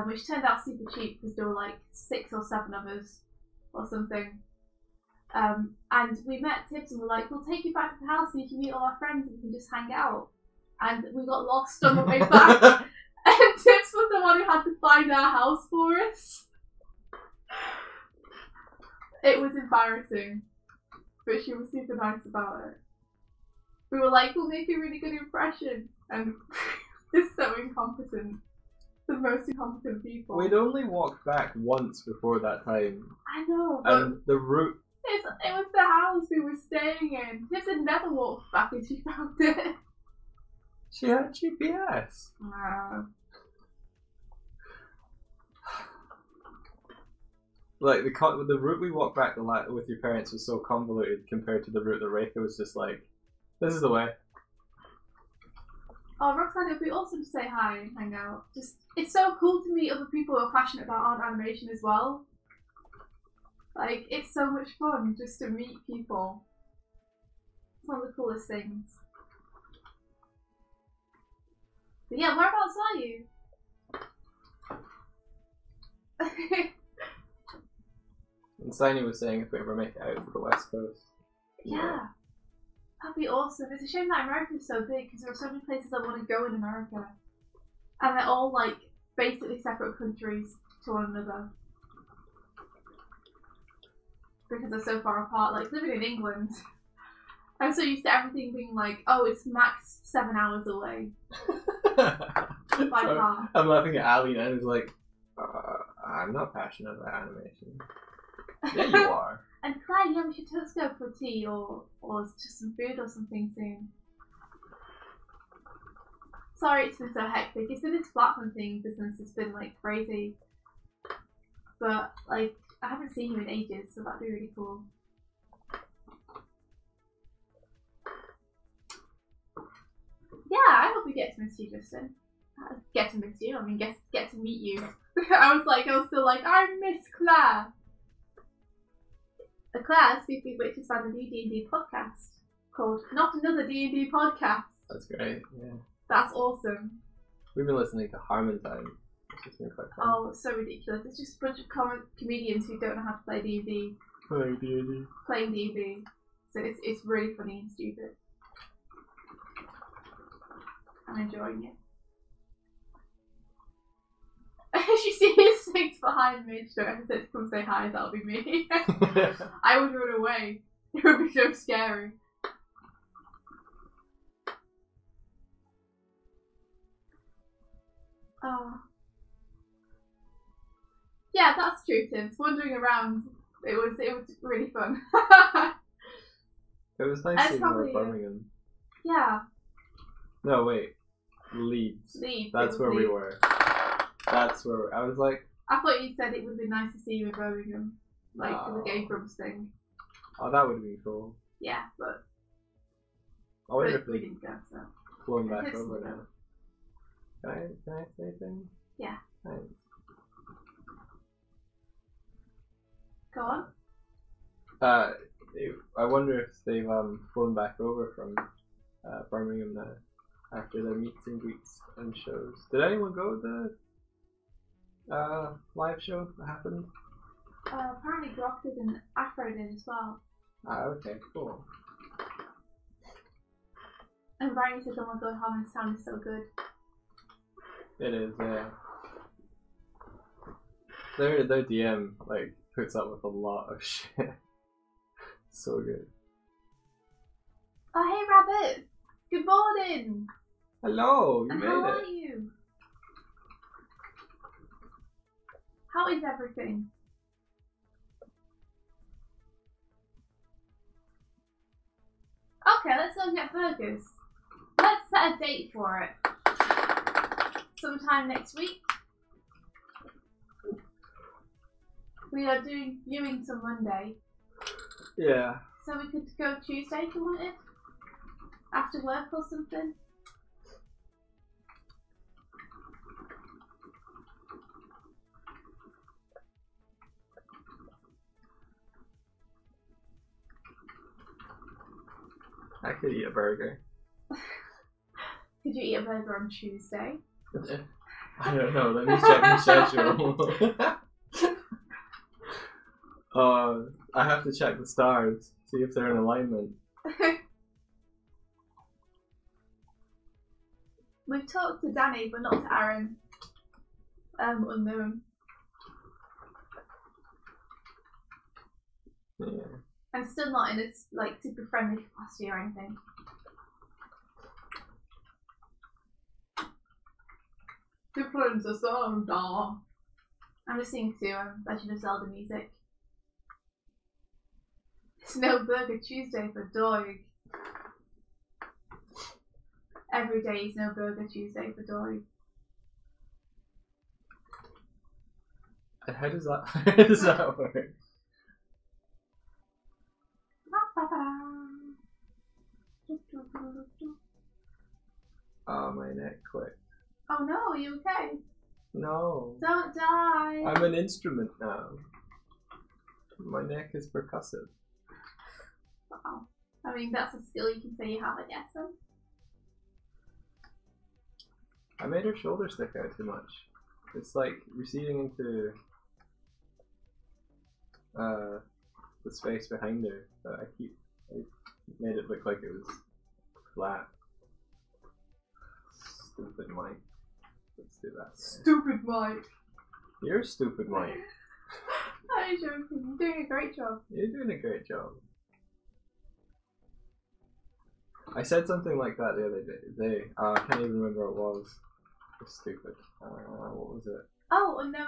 which turned out super cheap because there were like 6 or 7 of us or something. And we met Tibbs and we're like, "We'll take you back to the house and you can meet all our friends and we can just hang out." And we got lost on the way back. And Tibbs was the one who had to find our house for us. It was embarrassing, but she was super nice about it. We were like, "We'll make a really good impression," and just so incompetent. The most incompetent people.
We'd only walked back once before that time.
I know, but
and the route...
It was the house we were staying in. Tibbs had never walked back and she found it.
She had GPS. Like, the route we walked back with your parents was so convoluted compared to the route that Reika was just like, "This is the way."
Oh, Roxanne, it would be awesome to say hi and hang out. It's so cool to meet other people who are passionate about art and animation as well. Like, it's so much fun just to meet people. It's one of the coolest things. But yeah, whereabouts are you?
And Steiny was saying if we ever make it out to the West Coast.
Yeah. That'd be awesome. It's a shame that America's so big because there are so many places I want to go in America. And they're all like basically separate countries to one another. Because they're so far apart. Like living in England, I'm so used to everything being like, oh, it's max 7 hours away by car.
I'm laughing at Ali and Anna's like, I'm not passionate about animation. Yeah, you are.
And Claire, yeah, we should totally go for tea or just some food or something soon. Sorry it's been so hectic. It's been this platform thing business has been like crazy. But like I haven't seen you in ages, so that'd be really cool. Yeah, I hope we get to miss you, Justin. Get to miss you, I mean get to meet you. I was still like, I miss Claire. Claire, speaking of which, has found a new D&D podcast called Not Another D&D Podcast.
That's great, yeah.
That's awesome.
We've been listening to Harmon Time, which has been quite fun.
Oh, it's so ridiculous. It's just a bunch of comedians who don't know how to play D&D. Playing D&D. So it's really funny and stupid. I'm enjoying it. She sees things behind me. She don't hesitate to come say hi, that'll be me. I would run away. It would be so scary. Oh. Yeah, that's true, Tim. Wandering around, it was really fun.
It was nice seeing more Birmingham.
Yeah.
No, wait. Leeds.
Leeds.
That's where we were. That's where I was like.
I thought you said it would be nice to see you in Birmingham, like for the Game Grumps thing.
Oh, that would have been cool.
Yeah, but
I wonder if
we
they've
didn't go. So
flown back over now. Can I say anything?
Yeah.
Thanks.
Go on.
I wonder if they've flown back over from Birmingham now after their meets and greets and shows. Did anyone go to the live show that happened?
Apparently Brock did and Afro did as well.
Ah, okay, cool.
And Brian said, oh my god, Harmon's sound is so good.
It is, yeah. Their DM like puts up with a lot of shit. So good.
Oh hey Rabbit! Good morning!
Hello, you
and
made
how
it.
Are you? How is everything? Okay, let's go and get burgers. Let's set a date for it. Sometime next week. We are doing viewings on Monday.
Yeah.
So we could go Tuesday if you wanted. After work or something.
I could eat a burger.
Could you eat a burger on Tuesday?
I don't know, let me check the schedule. I have to check the stars, see if they're in alignment.
We've talked to Danny, but not to Aaron. Unknown.
Yeah.
I'm still not in a like super friendly capacity or anything. Who plays the song? I'm listening to Legend of Zelda music. It's no Burger Tuesday for Doig. Every day is no Burger Tuesday for Doig.
And how does that work? Oh, my neck clicked.
Oh no, are you okay?
No.
Don't die.
I'm an instrument now. My neck is percussive.
Wow. I mean, that's a skill you can say you have, I guess. Then.
I made her shoulder stick out too much. It's like receding into the space behind her, but I made it look like it was flat. Stupid Mike. Let's do that.
Stupid Mike.
You're stupid, Mike.
I'm joking. You're doing a great job.
You're doing a great job. I said something like that the other day. I can't even remember what it was. It's stupid. What was it?
Oh, no,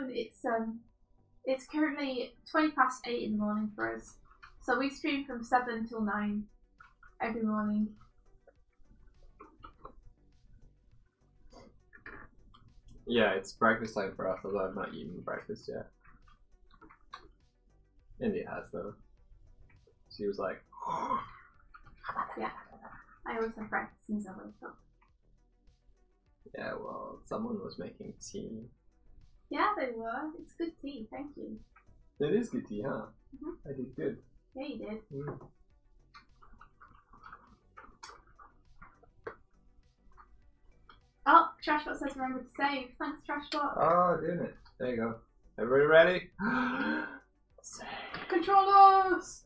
it's currently 8:20 in the morning for us. So we stream from 7 till 9 every morning.
Yeah, it's breakfast time for us, although I've not eaten breakfast yet. India has, though. She was like,
yeah, I always have breakfast since I wake up.
yeah, well, someone was making tea.
Yeah, they were. It's good tea, thank you.
It is good tea, huh?
Mm-hmm.
I did good.
Yeah, you did. Oh, Trashbot says remember to save. Thanks, Trashbot.
Oh, doing it. There you go. Everybody ready? Save.
Control us!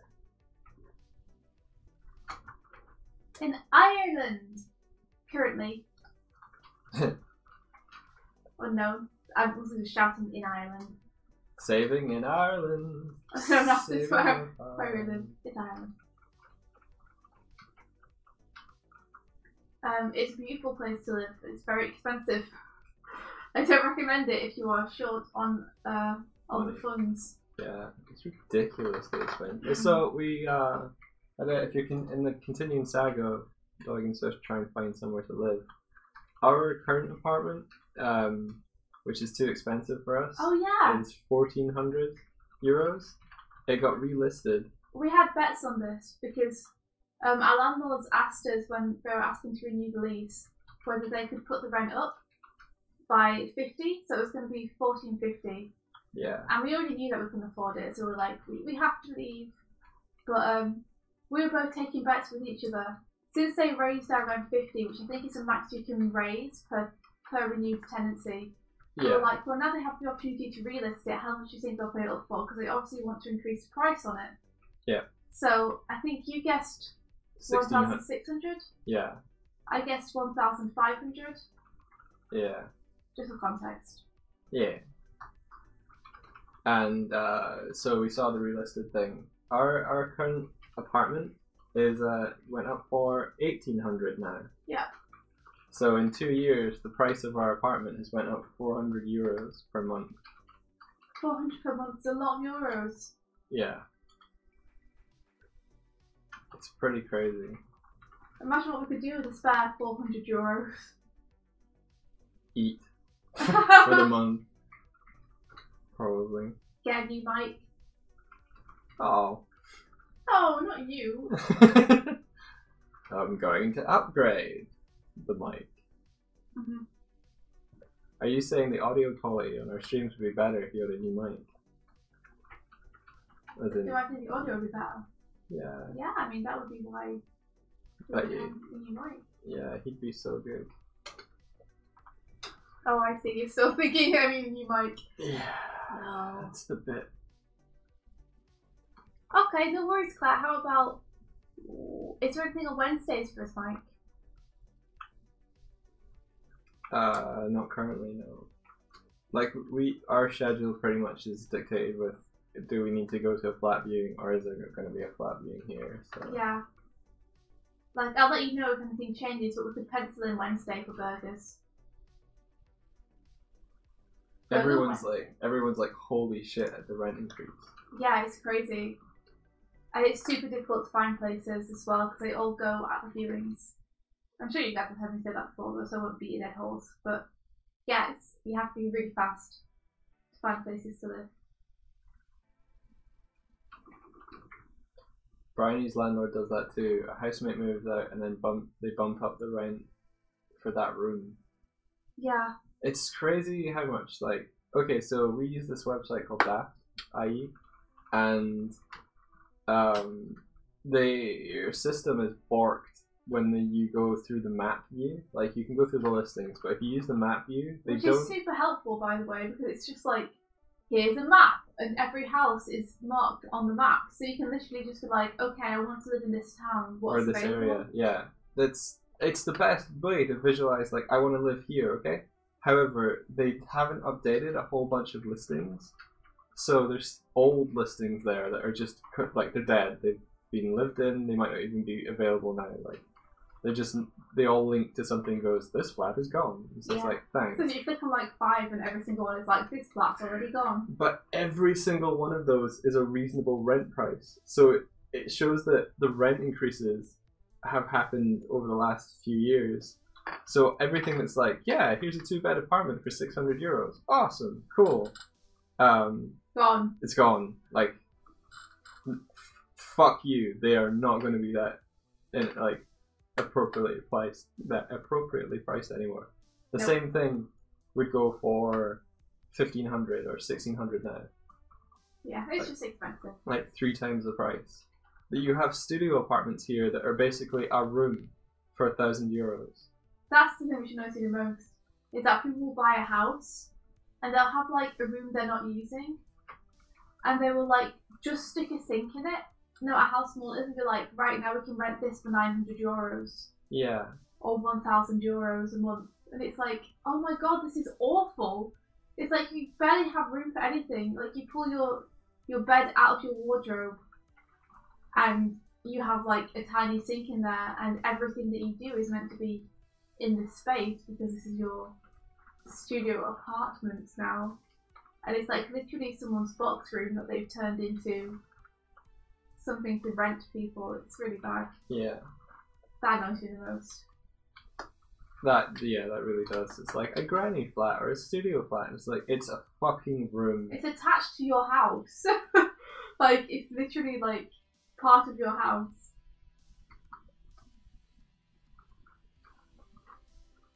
In Ireland, currently. Oh no, I was just shouting in Ireland.
Saving in Ireland.
No, not this
Saving
where
in
we live. It's Ireland. It's a beautiful place to live. It's very expensive. I don't recommend it if you are short on all the funds.
Yeah, it's ridiculously expensive. So we, I don't know if you're in the continuing saga of Doig and Swift trying to find somewhere to live. Our current apartment, which is too expensive for us, is 1,400 euros. It got relisted.
We had bets on this because our landlords asked us when they were asking to renew the lease whether they could put the rent up by 50, so it was going to be 1,450.
Yeah.
And we already knew that we couldn't afford it, so we were like, we have to leave. But we were both taking bets with each other. Since they raised our rent 50, which I think is the max you can raise per renewed tenancy, we were like, well, now they have the opportunity to relist it, how much do you think they'll pay it up for? Because they obviously want to increase the price on it.
Yeah.
So I think you guessed 1,600?
Yeah.
I guessed 1,500?
Yeah.
Just for context.
Yeah. And so we saw the relisted thing. Our current apartment is went up for 1,800 now.
Yeah.
So in 2 years, the price of our apartment has went up 400 euros per month.
400 per month is a lot of euros.
Yeah. It's pretty crazy.
Imagine what we could do with a spare 400 euros.
Eat for the month. Probably.
Get a new mic.
Oh.
Oh, not you.
I'm going to upgrade the mic.
Mm-hmm.
Are you saying the audio quality on our streams would be better if you had a new mic?
Do I think the audio would be better?
Yeah.
Yeah, I mean, that would be why we
But
would have a new mic.
Yeah, he'd be so good.
Oh, I see. You're still thinking I mean a new mic.
Yeah.
No.
That's the bit.
Okay, no worries, Claire. How about... Is there anything on Wednesdays for us, Mike?
Not currently, no. Like, our schedule pretty much is dictated with, do we need to go to a flat viewing, or is there going to be a flat viewing here? So.
Yeah. Like, I'll let you know if anything changes, but we could pencil in Wednesday for burgers.
Everyone's like, holy shit at the rent increase.
Yeah, it's crazy. And it's super difficult to find places as well, because they all go at the viewings. I'm sure you guys have heard me say that before, so I won't beat your dead horse. But yeah, you have to be really fast to find places to live.
Bryony's landlord does that too. A housemate moves out and then they bump up the rent for that room. Yeah. It's crazy how much, like, okay, so we use this website called Daft.ie, and your system is borked when you go through the map view. Like, you can go through the listings, but if you use the map view, Which is
super helpful, by the way, because it's just like, here's a map, and every house is marked on the map, so you can literally just be like, okay, I want to live in this town, what's
this
available?
area. Yeah, it's the best way to visualize, like, I want to live here, okay? However, they haven't updated a whole bunch of listings, so there's old listings there that are just, like, they're dead. They've been lived in, they might not even be available now, like, they all link to something. Goes, this flat is gone. So it's like, thanks.
So you click on like 5 and every single one is like, this flat's already gone.
But every single one of those is a reasonable rent price. So it shows that the rent increases have happened over the last few years. So everything that's like, yeah, here's a 2-bed apartment for €600. Awesome, cool.
Gone.
It's gone. Like, fuck you. They are not going to be that, like, appropriately priced anymore. The same thing would go for 1,500 or 1,600 now.
Yeah, it's just expensive.
Like 3 times the price. That you have studio apartments here that are basically a room for €1,000.
That's the thing which annoys me the most. Is that people will buy a house and they'll have like a room they're not using, and they will like just stick a sink in it. No matter how small it is, and be like, right now we can rent this for €900.
Yeah.
Or €1,000 a month, and it's like, oh my god, this is awful. It's like you barely have room for anything. Like you pull your bed out of your wardrobe, and you have like a tiny sink in there, and everything that you do is meant to be in this space because this is your studio apartment now, and it's like literally someone's box room that they've turned into something to rent to people. It's really bad.
Yeah.
That annoys me the most.
That really does. It's like a granny flat or a studio flat. It's like, it's a fucking room.
It's attached to your house. Like, it's literally like part of your house.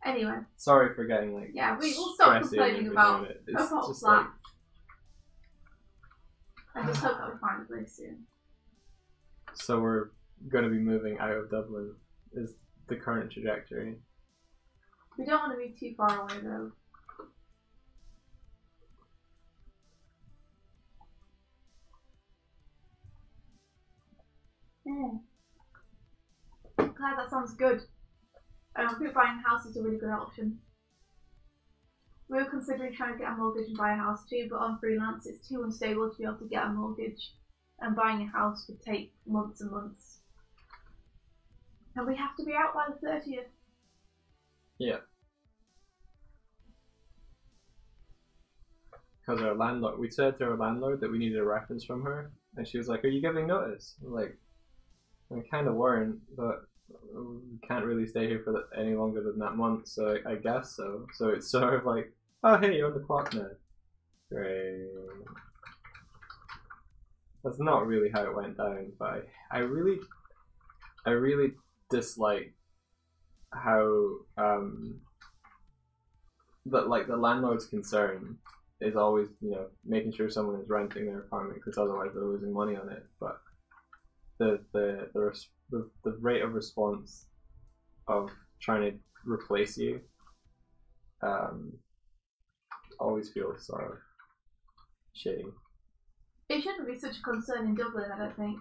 Anyway.
Sorry for getting like.
Yeah, we will stop complaining about
it.
It's
just
flat.
like.
I just hope that we find a place soon.
So we're going to be moving out of Dublin, is the current trajectory.
We don't want to be too far away though. Glad that sounds good. I think buying a house is a really good option. We were considering trying to get a mortgage and buy a house too, but on freelance it's too unstable to be able to get a mortgage, and buying a house would take months and months. And we have to be out by the 30th.
Yeah. Because our landlord, we said to our landlord that we needed a reference from her, and she was like, "Are you giving notice?" I'm like, we kind of weren't, but we can't really stay here for any longer than that month, so I guess so. So it's sort of like, oh hey, you're on the clock now. Great. That's not really how it went down, but I really dislike how that like the landlord's concern is always, you know, making sure someone is renting their apartment because otherwise they're losing money on it. But the rate of response of trying to replace you always feels sort of shitty.
It shouldn't be such a concern in Dublin, I don't think,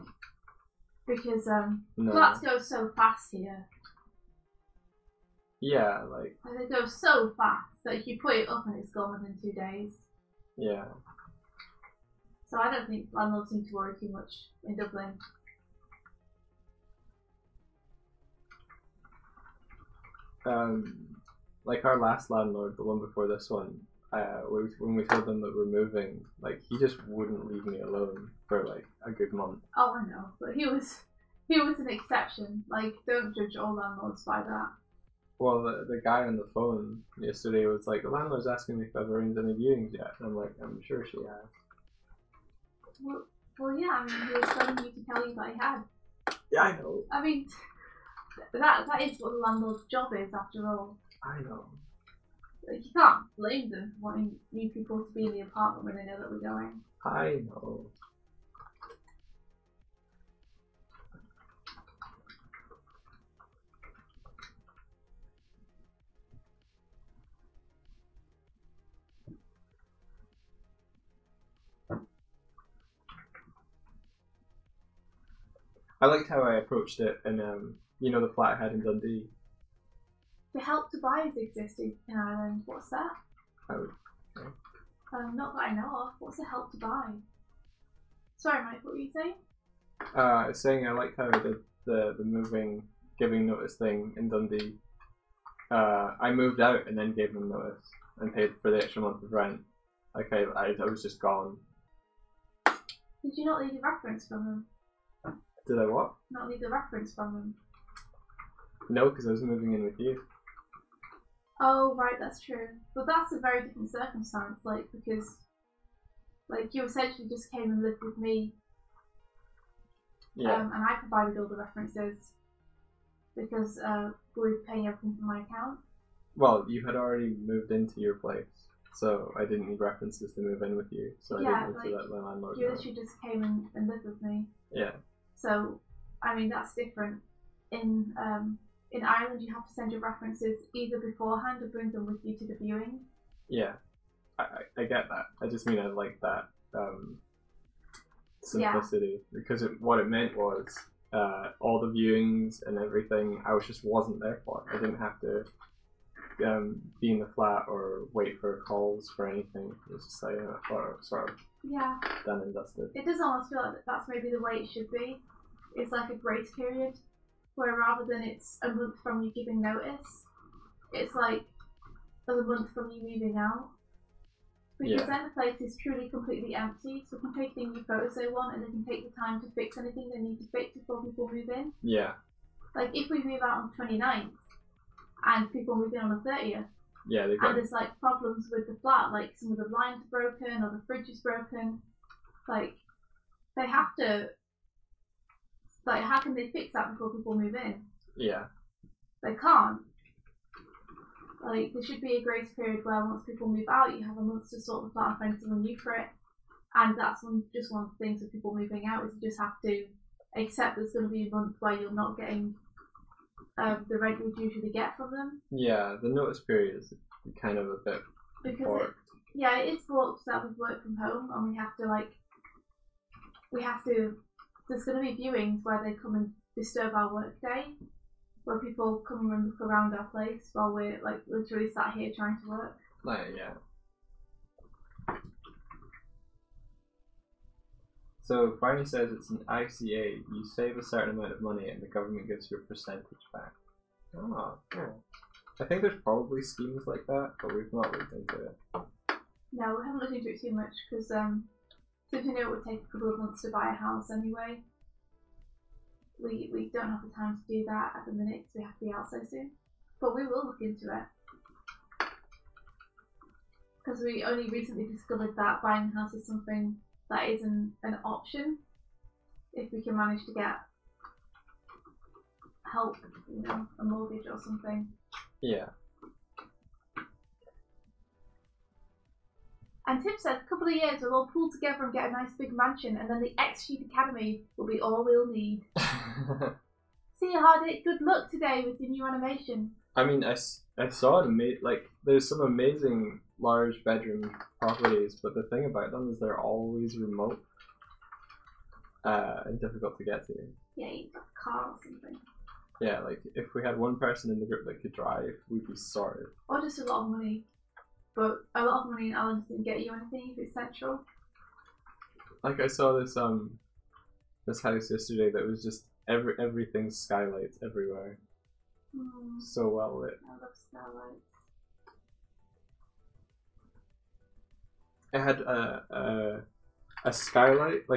because
No.
flats go so fast here.
Yeah, like
They go so fast that if you put it up and it's gone within 2 days.
yeah.
So I don't think landlords need to worry too much in Dublin.
Like our last landlord, the one before this one, when we told them that we're moving, like he just wouldn't leave me alone for like a good month.
Oh, I know, but he was an exception. Like, don't judge all landlords by that.
Well, the guy on the phone yesterday was like, the landlord's asking me if I've arranged any viewings yet. And I'm like, I'm sure she has.
Well, yeah. I mean, he was telling you to tell you that he had.
Yeah, I know.
I mean, that is what the landlord's job is, after all.
I know.
Like, you can't blame them for wanting new people to be in the apartment when they know that we're going.
I know. I liked how I approached it, and you know, the flat I had in Dundee.
The Help to Buy has existed in Ireland. What's that?
Okay.
Not that I know of. What's a Help to Buy? Sorry, Mike, what were you saying?
Saying I liked how I did the moving giving notice thing in Dundee, I moved out and then gave them notice and paid for the extra month of rent. Okay, I was just gone.
Did you not need a reference from them?
Did I what?
Not need a reference from them?
No, because I was moving in with you.
Oh, right, that's true. But that's a very different circumstance, because you essentially just came and lived with me.
Yeah.
And I provided all the references because we were paying everything from my account.
Well, you had already moved into your place, so I didn't need references to move in with you. So I didn't need to let my landlord know.
You literally just came and lived with me.
Yeah.
So, I mean, that's different. In Ireland, you have to send your references either beforehand or bring them with you to the viewing.
Yeah, I get that. I just mean I like that simplicity because what it meant was all the viewings and everything I wasn't there for. I didn't have to be in the flat or wait for calls for anything. It was just like sort of done and dusted.
It does almost feel like that's maybe the way it should be. It's like a grace period, where rather than it's a month from you giving notice, it's like a month from you moving out. Because then the place is truly completely empty, so we can take things and photos they want, and they can take the time to fix anything they need to fix before people move in.
Yeah.
Like if we move out on the 29th and people move in on the 30th, and there's like problems with the flat, like some of the blinds are broken or the fridge is broken, like they have to, like how can they fix that before people move in?
Yeah.
They can't. Like, there should be a grace period where once people move out, you have a month to sort the flat and find someone new for it. And that's one of the things with people moving out is you just have to accept there's going to be a month where you're not getting the rent you'd usually get from them.
Yeah, the notice period is kind of a bit
because it is brought that we work from home and there's going to be viewings where they come and disturb our work day, where people come and look around our place while we're like literally sat here trying to work.
So Barney says it's an ICA. You save a certain amount of money and the government gives you a percentage back. Oh, cool. I think there's probably schemes like that, but we've not looked into it.
No, we haven't looked into it too much because since we know it would take a couple of months to buy a house anyway, we don't have the time to do that at the minute because we have to be out so soon. But we will look into it. Because we only recently discovered that buying a house is something that is an option if we can manage to get help, a mortgage or something.
Yeah.
And Tim says, a couple of years we'll all pull together and get a nice big mansion, and then the Execute Academy will be all we'll need. See you, Hardy. Good luck today with your new animation.
I mean, I saw it, there's some amazing large bedroom properties, but the thing about them is they're always remote and difficult to get to.
Yeah, you got a car or something.
Yeah, like if we had one person in the group that could drive, we'd be sorted.
Or just a lot of money. But a lot of money in Ireland doesn't get you anything if it's central.
Like I saw this this house yesterday that was just everything skylights everywhere. So well lit.
I love skylights.
It had a skylight,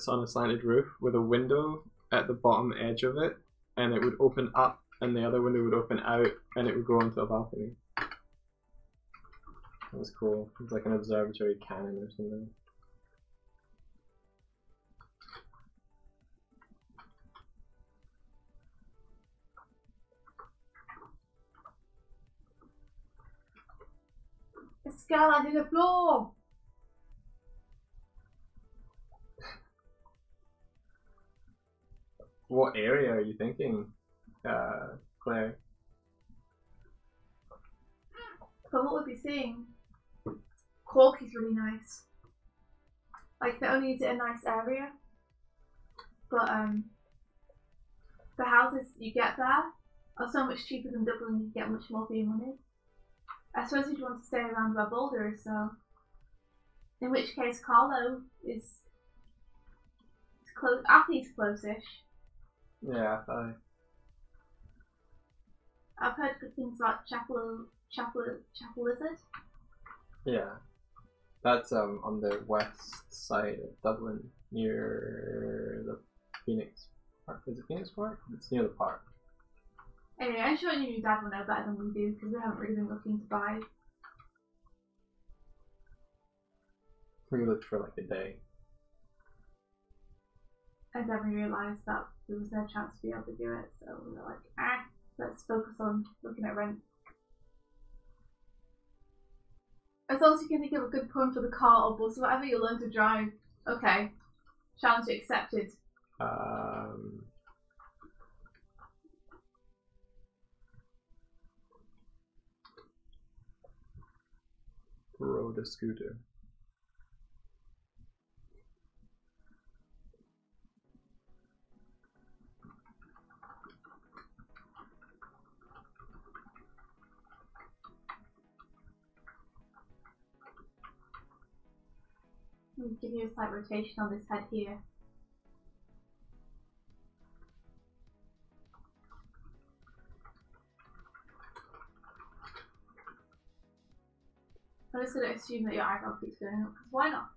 on a slanted roof with a window at the bottom edge of it, and it would open up, and the other window would open out, and it would go onto a balcony. That was cool. It was like an observatory cannon or something.
A skylight in the floor!
What area are you thinking, Claire?
But what we'll be seeing, Cork is really nice. Like, not only is it a nice area, but the houses you get there are so much cheaper than Dublin. You get much more for your money. I suppose if you want to stay around where Boulder is, so in which case Carlo is close. Athley's close-ish.
Yeah,
I've heard good things about Chapel Lizard.
Yeah. That's on the west side of Dublin, near the Phoenix Park. Is it Phoenix Park? It's near the park.
Anyway, I'm sure your dad will know better than we do because we haven't really been looking to buy.
We looked for like a day.
And then we realised that there was no chance to be able to do it, so we were like, let's focus on looking at rent. As long as you can think of a good pun for the car or bus, whatever you learn to drive. Okay. Challenge accepted.
Rode a scooter.
Let me give you a slight rotation on this head here. I'm just going to assume that your eyebrow keeps going up, because why not?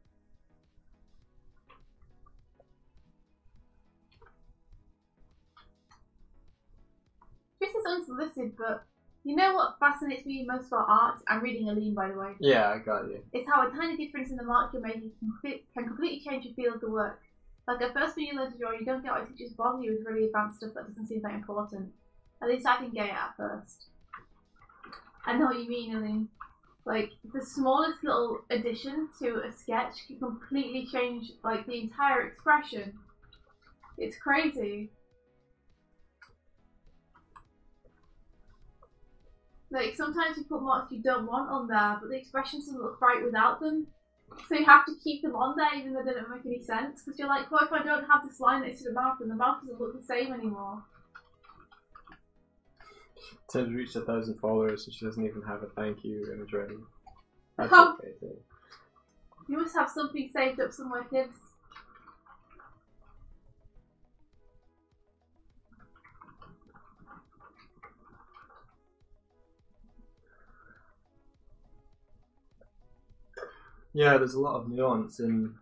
This is unsolicited, but you know what fascinates me most about art? I'm reading Aline, by the way.
Yeah, I got you.
It's how a tiny difference in the mark you're making can completely change your feel of the work. Like at first when you learn to draw, you don't get why teachers bother you with really advanced stuff that doesn't seem that important. At least I didn't get it at first. I know what you mean, Aline. Like, the smallest little addition to a sketch can completely change, like, the entire expression. It's crazy. Like, sometimes you put marks you don't want on there, but the expression doesn't look right without them. So you have to keep them on there even though they don't make any sense. Because you're like, what if I don't have this line next to the mouth and the mouth doesn't look the same anymore?
Ted reached 1,000 followers, so she doesn't even have a thank you image ready. That's
Oh.
okay too.
You must have something saved up somewhere, kids.
Yeah, there's a lot of nuance in,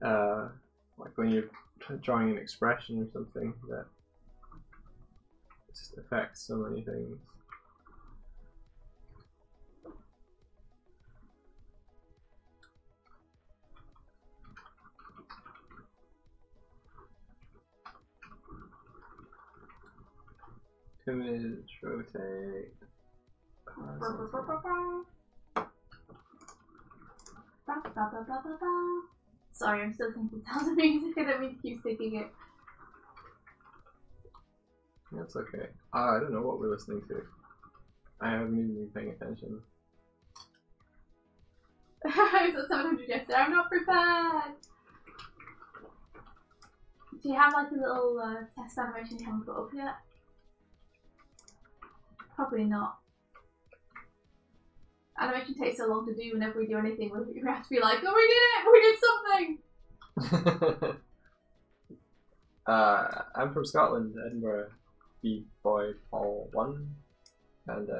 like when you're drawing an expression or something that just affects so many things. Image, rotate.
Sorry, I'm still thinking sounds of music. I don't mean to keep sticking it.
That's okay. I don't know what we're listening to. I haven't even been paying attention.
I was at 700 yesterday. I'm not prepared. Do you have like a little test animation you haven't put up yet? Probably not. Animation takes so long to do whenever we do anything. We have to be like, oh, we did it! We did something!
I'm from Scotland, Edinburgh. B-boy Paul 1. And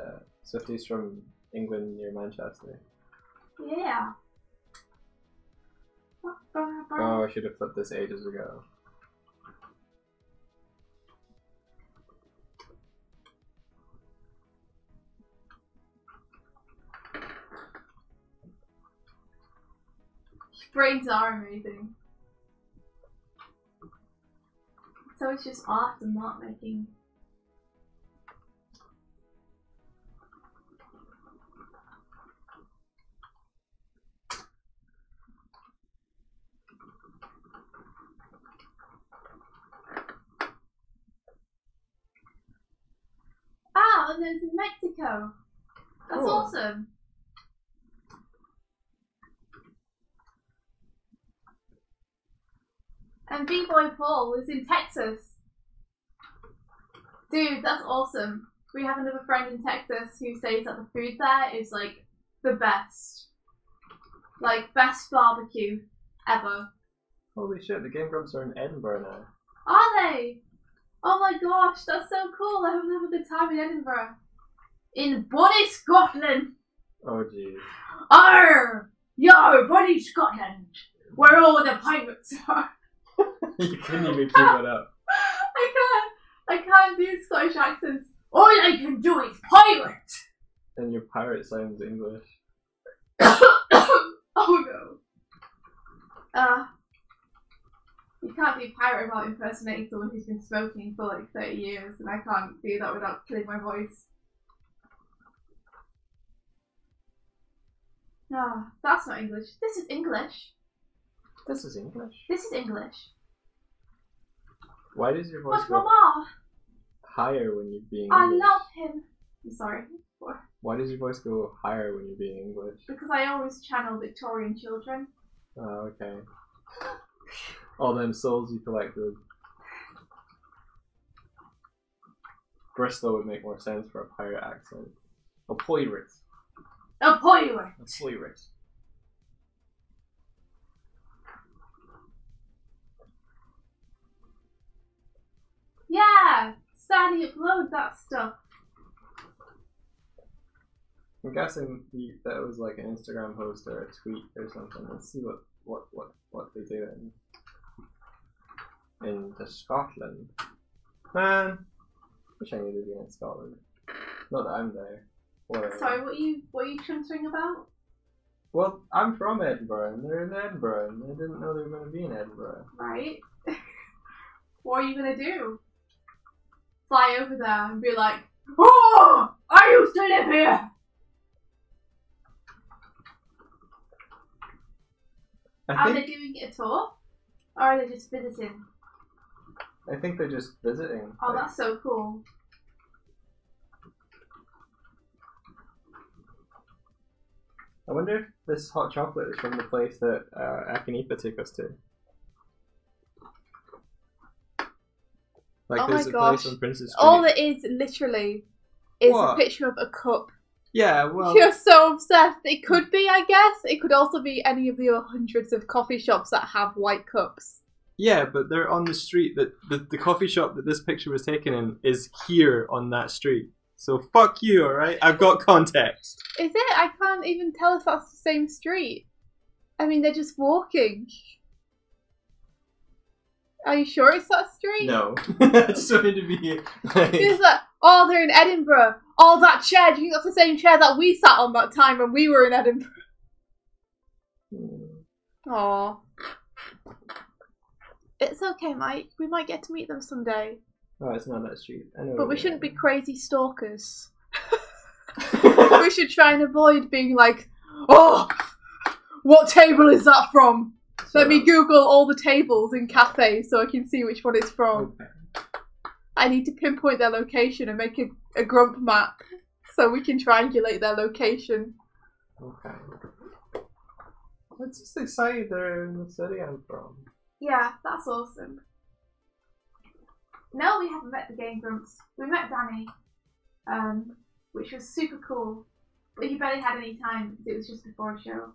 Swifty's from England near Manchester.
Yeah.
Oh, I should have flipped this ages ago.
Brains are amazing. So it's just art and mark making. Ah, and then to Mexico. That's
Cool.
awesome. And B-Boy Paul is in Texas. Dude, that's awesome. We have another friend in Texas who says that the food there is like the best. Like, best barbecue ever.
Holy shit, the Game Grumps are in Edinburgh now.
Are they? Oh my gosh, that's so cool. I hope they have a good time in Edinburgh. in Bonnie, Scotland.
Oh jeez.
Arr! Yo, Bonnie, Scotland, where all the pirates are.
You couldn't even keep it up.
I can't do Scottish accents. All I can do is pirate.
And your pirate sounds English.
Oh no. You can't do pirate without impersonating someone who's been smoking for like 30 years, and I can't do that without killing my voice. No, that's not English. This is English.
This is English?
This is English.
Why does your voice
But
go
Mama,
higher when you're being
I
English?
love him. I'm sorry.
Why does your voice go higher when you're being English?
Because I always channel Victorian children.
Oh, okay. All them souls you collected. Bristol would make more sense for a pirate accent. A pirate.
A pirate.
A pirate.
Yeah, Sandy, upload that stuff.
I'm guessing that was like an Instagram post or a tweet or something. Let's see what they do in Scotland. Man, wish I knew they'd be in Scotland. Not that I'm there. Whatever.
Sorry, what are you chuntering about?
Well, I'm from Edinburgh, and they're in Edinburgh, and I didn't know they were going to be in Edinburgh.
Right. What are you gonna do? Fly over there and be like, "Oh, I used to live here." Are they doing a tour? Or are they just visiting?
I think they're just visiting.
Oh, that's so cool.
I wonder if this hot chocolate is from the place that Akanipa took us to. Like,
Oh
there's
my
a
gosh.
place on Princess Street.
All it is, literally, is
What?
a picture of a cup.
Yeah, well...
You're so obsessed. It could be, I guess. It could also be any of the other hundreds of coffee shops that have white cups.
Yeah, but they're on the street that the coffee shop that this picture was taken in is here on that street. So fuck you, alright? I've got context.
Is it? I can't even tell if that's the same street. I mean, they're just walking. Are you sure it's that street?
No. I just wanted to be like...
It's like, oh, they're in Edinburgh. Oh, that chair. Do you think that's the same chair that we sat on that time when we were in Edinburgh? Aww. It's okay, Mike. We might get to meet them someday.
Oh, it's not that street. I know.
But we shouldn't be crazy stalkers. We should try and avoid being like, oh, what table is that from? Let me Google all the tables in cafes so I can see which one it's from.
Okay.
I need to pinpoint their location and make a grump map so we can triangulate their location.
Okay. It's just excited they're in the city I'm from.
Yeah, that's awesome. No, we haven't met the Game Grumps. We met Danny, which was super cool. But he barely had any time because it was just before a show.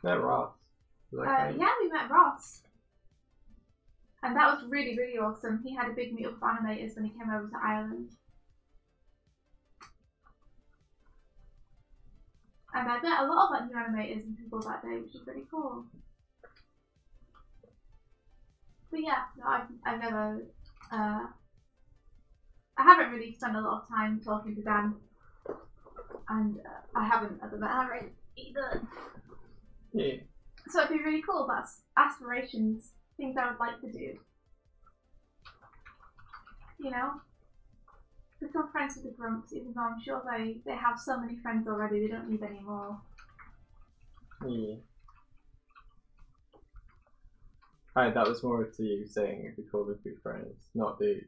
Met Ross.
Yeah, we met Ross. And that was really, really awesome. He had a big meet up of animators when he came over to Ireland. And I met a lot of like new animators and people that day, which was really cool. But yeah, no, I've never, I haven't really spent a lot of time talking to Dan, and I haven't ever met Aaron either.
Yeah.
So it'd be really cool. That's aspirations, things I would like to do. You know, become friends with the Grumps, even though I'm sure they have so many friends already. They don't need any more.
Yeah. Alright, that was more to you saying if we call them be friends, not the...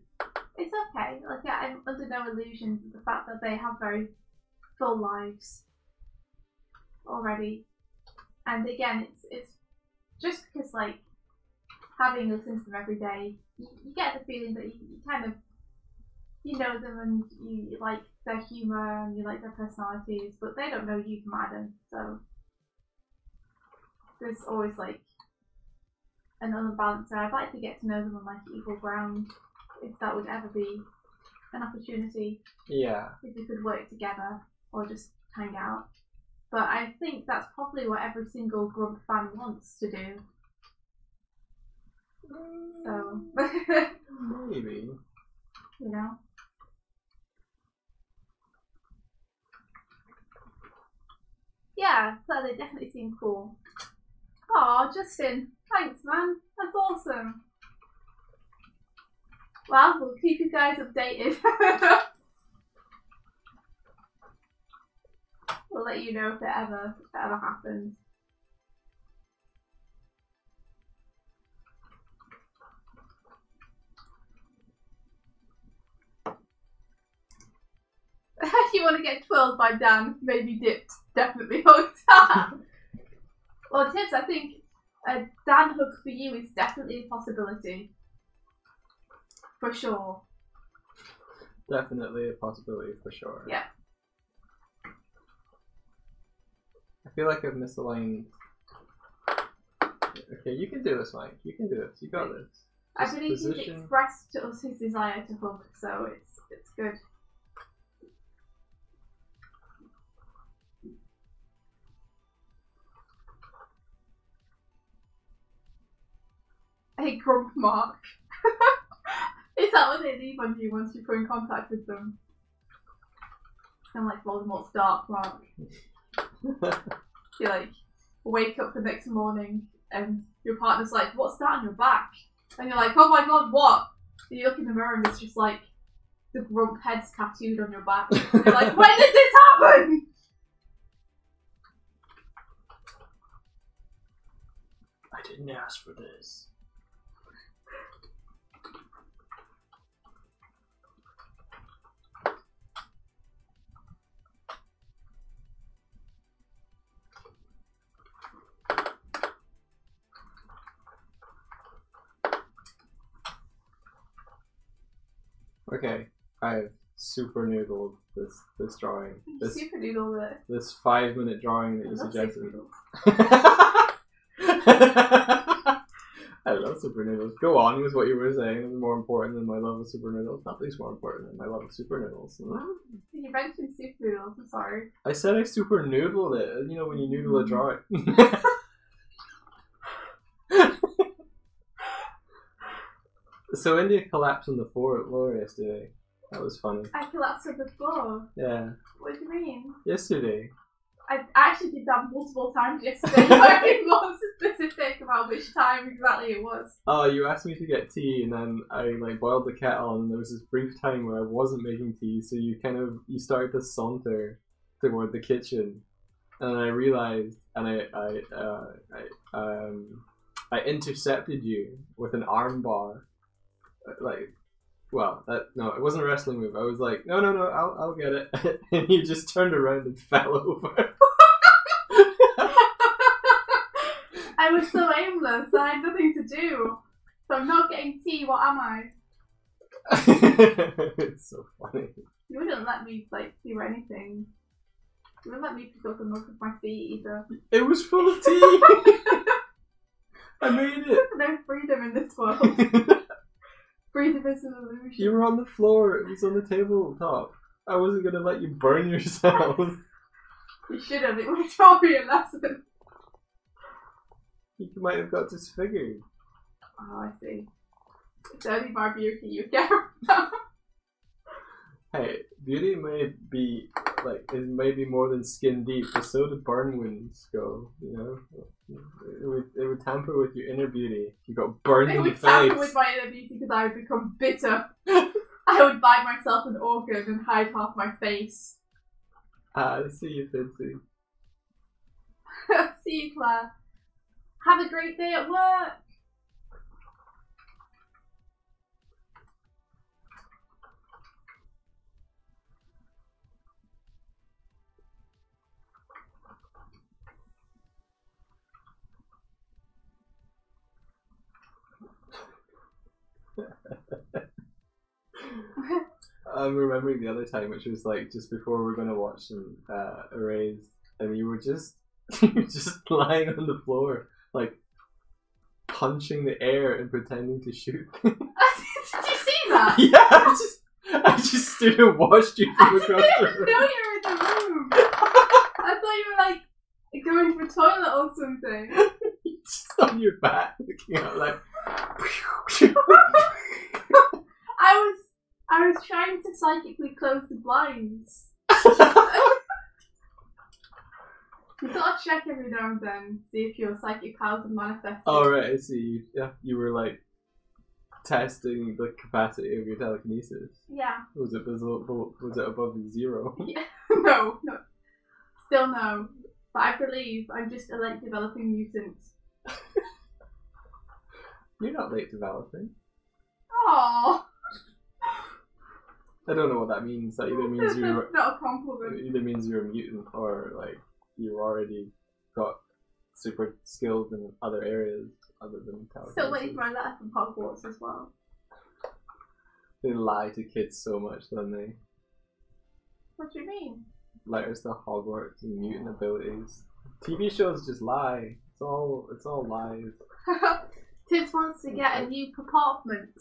It's okay. Like, yeah, I'm under no illusions of the fact that they have very full lives already. And again, it's just because, like, having listened to them every day, you get the feeling that you kind of, you know them and you like their humour and you like their personalities, but they don't know you from Adam, so there's always, like, another balance there. I'd like to get to know them on, like, equal ground, if that would ever be an opportunity
Yeah.
if we could work together or just hang out. But I think that's probably what every single Grump fan wants to do. So,
Maybe.
you know. Yeah, so they definitely seem cool. Aw, Justin, thanks man, that's awesome. Well, we'll keep you guys updated. We'll let you know if it ever happens. If you want to get twirled by Dan, maybe dipped, definitely hooked. Well, Tips, I think a Dan hook for you is definitely a possibility. For sure.
Definitely a possibility for sure.
Yeah.
I feel like I've misaligned. Okay, you can do this, Mike. You can do this. You got this.
I
Just
believe he's
position.
expressed to us his desire to hug, so it's good. A grump mark. Is that what they leave on you once you put in contact with them? Kind of like Voldemort's dark mark. You like wake up the next morning and your partner's like, "What's that on your back?" And you're like, "Oh my god, what?" And you look in the mirror and it's just like the grump head's tattooed on your back. And you're like, "When did this happen?"
I didn't ask for this. Okay, I've super noodled this drawing. This
Super noodle it.
this 5-minute drawing that
I
you
love
suggested.
super noodles.
I love super noodles. Go on with what you were saying. It's more important than my love of super noodles. Nothing's more important than my love of super noodles.
You mentioned super noodles, I'm sorry.
I said I super noodled it. You know when you noodle a drawing. So India collapsed on the floor yesterday. That was funny.
I collapsed on the floor.
Yeah.
What do you mean?
Yesterday.
I actually did that multiple times yesterday. I think more specific about which time exactly it was.
Oh, you asked me to get tea, and then I like boiled the kettle, and there was this brief time where I wasn't making tea, so you started to saunter toward the kitchen, and I realized, and I intercepted you with an arm bar, like. Well, no, it wasn't a wrestling move. I was like, no, I'll get it. And you just turned around and fell over.
I was so aimless. I had nothing to do. So I'm not getting tea. What am I?
It's so funny.
You wouldn't let me do anything. You wouldn't let me pick up the milk with my feet either.
It was full of tea. I made it.
No freedom in this world. Freedom is an illusion.
You were on the floor. It was on the tabletop. I wasn't gonna let you burn yourself.
You should have. It would have taught me a lesson.
You might have got disfigured.
Oh, I see. It's only my beauty you care about.
Hey, beauty may be it may be more than skin deep, but so do burn wounds go. You know, it would tamper with your inner beauty. You got burned in the face.
It would tamper with my inner beauty because I would become bitter. I would buy myself an organ and hide half my face.
I see you, Fitzy.
See you, Claire. Have a great day at work.
I'm remembering the other time, which was like just before we were going to watch some Erased, and you were just lying on the floor, like punching the air and pretending to shoot.
Did you see that?
Yeah, I just stood and watched you from across the
didn't
room.
know you were in the room. I thought you were like going to the toilet or something.
Just on your back, looking out like.
I was trying to psychically close the blinds. You gotta check every now and then, see if your psychic powers are manifesting.
Oh right, I see. Yeah, you were like testing the capacity of your telekinesis.
Yeah.
Was it above zero?
Yeah. No. Still no. But I believe I'm just a late developing mutant.
You're not late developing.
Aww.
I don't know what that means. That either means you're
That's not a compliment.
It either means you're a mutant or like you already got super skilled in other areas other than telekinesis.
Still waiting for my letter from Hogwarts as well.
They lie to kids so much, don't they?
What do you mean?
Letters to Hogwarts and mutant abilities. TV shows just lie. It's all lies.
Tibbs wants to get a new apartment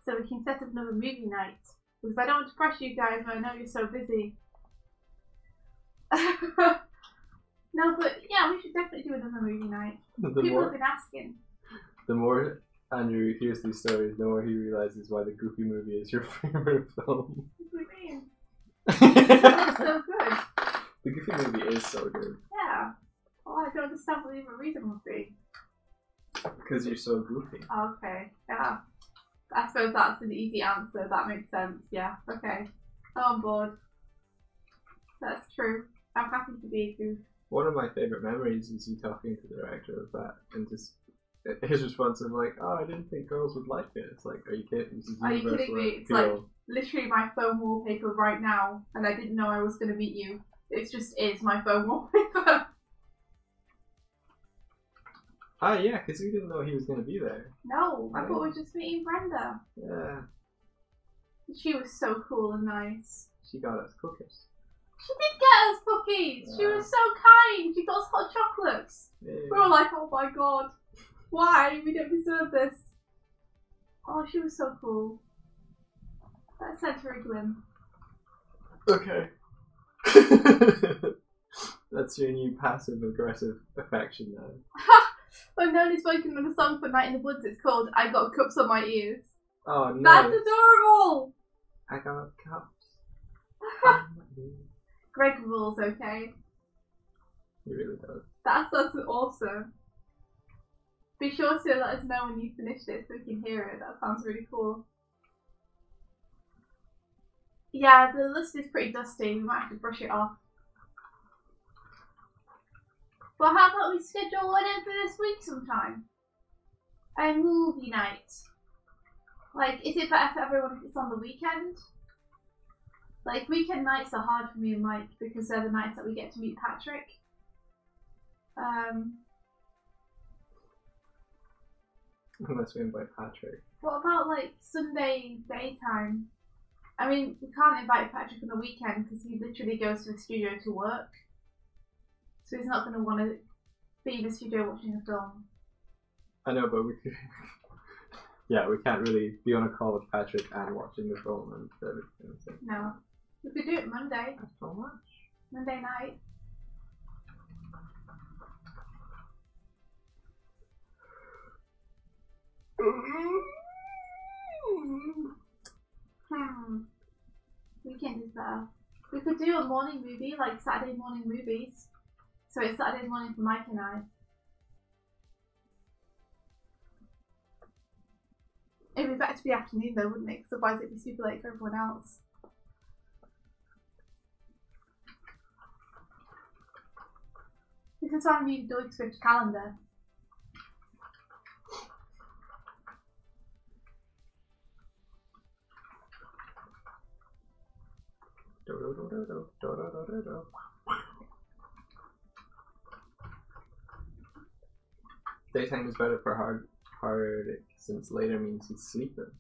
so we can set up another movie night. Because I don't want to pressure you guys, but I know you're so busy. No, but yeah, we should definitely do another movie night. People have been asking.
The more Andrew hears these stories, the more he realizes why the Goofy movie is your favorite film.
What do you mean? That's so good.
The Goofy movie is so good.
Yeah. Well, I don't understand what the other reason would be.
Because you're so goofy.
Okay, yeah. I suppose that's an easy answer. That makes sense. Yeah. Okay. I'm on board. That's true. I'm happy to be a goof.
One of my favourite memories is you talking to the director of that and just his response of like, oh, I didn't think girls would like it. It's like, are you kidding? This is
Are you kidding me? It's like literally my phone wallpaper right now, and I didn't know I was going to meet you. It just is my phone wallpaper.
Ah, yeah, because we didn't know he was going to be there.
No, I thought we were just meeting Brenda.
Yeah.
She was so cool and nice.
She got us cookies.
She did get us cookies.
Yeah.
She was so kind. She got us hot chocolates.
Yeah.
We were like, oh my god, why? We don't deserve this. Oh, she was so cool. Let's send her a glim.
Okay. That's your new passive aggressive affection now.
I'm only spoken on a song for Night in the Woods. It's called I Got Cups on My Ears.
Oh no.
That's adorable!
I got cups.
Greg rules, okay?
He really does.
That's awesome. Be sure to let us know when you finished it so we can hear it. That sounds really cool. Yeah, the list is pretty dusty. We might have to brush it off. But how about we schedule one in for this week sometime? A movie night. Like, is it better for everyone if it's on the weekend? Like, weekend nights are hard for me and Mike because they're the nights that we get to meet Patrick.
Unless we invite Patrick.
What about, like, Sunday daytime? I mean, we can't invite Patrick on the weekend because he literally goes to the studio to work. So he's not going to want to be in the studio watching a film.
I know, but we could. Yeah, we can't really be on a call with Patrick and watching the film and everything.
No. We could do it Monday.
That's so much.
Monday night. Weekend is better. We could do a morning movie, like Saturday morning movies. So it's Saturday morning for Mike and I. It'd be better to be afternoon though, wouldn't it? Because otherwise it'd be super late for everyone else. We can try and use Doig's Swift calendar.
Daytime is better for hard since later means he's sleeping.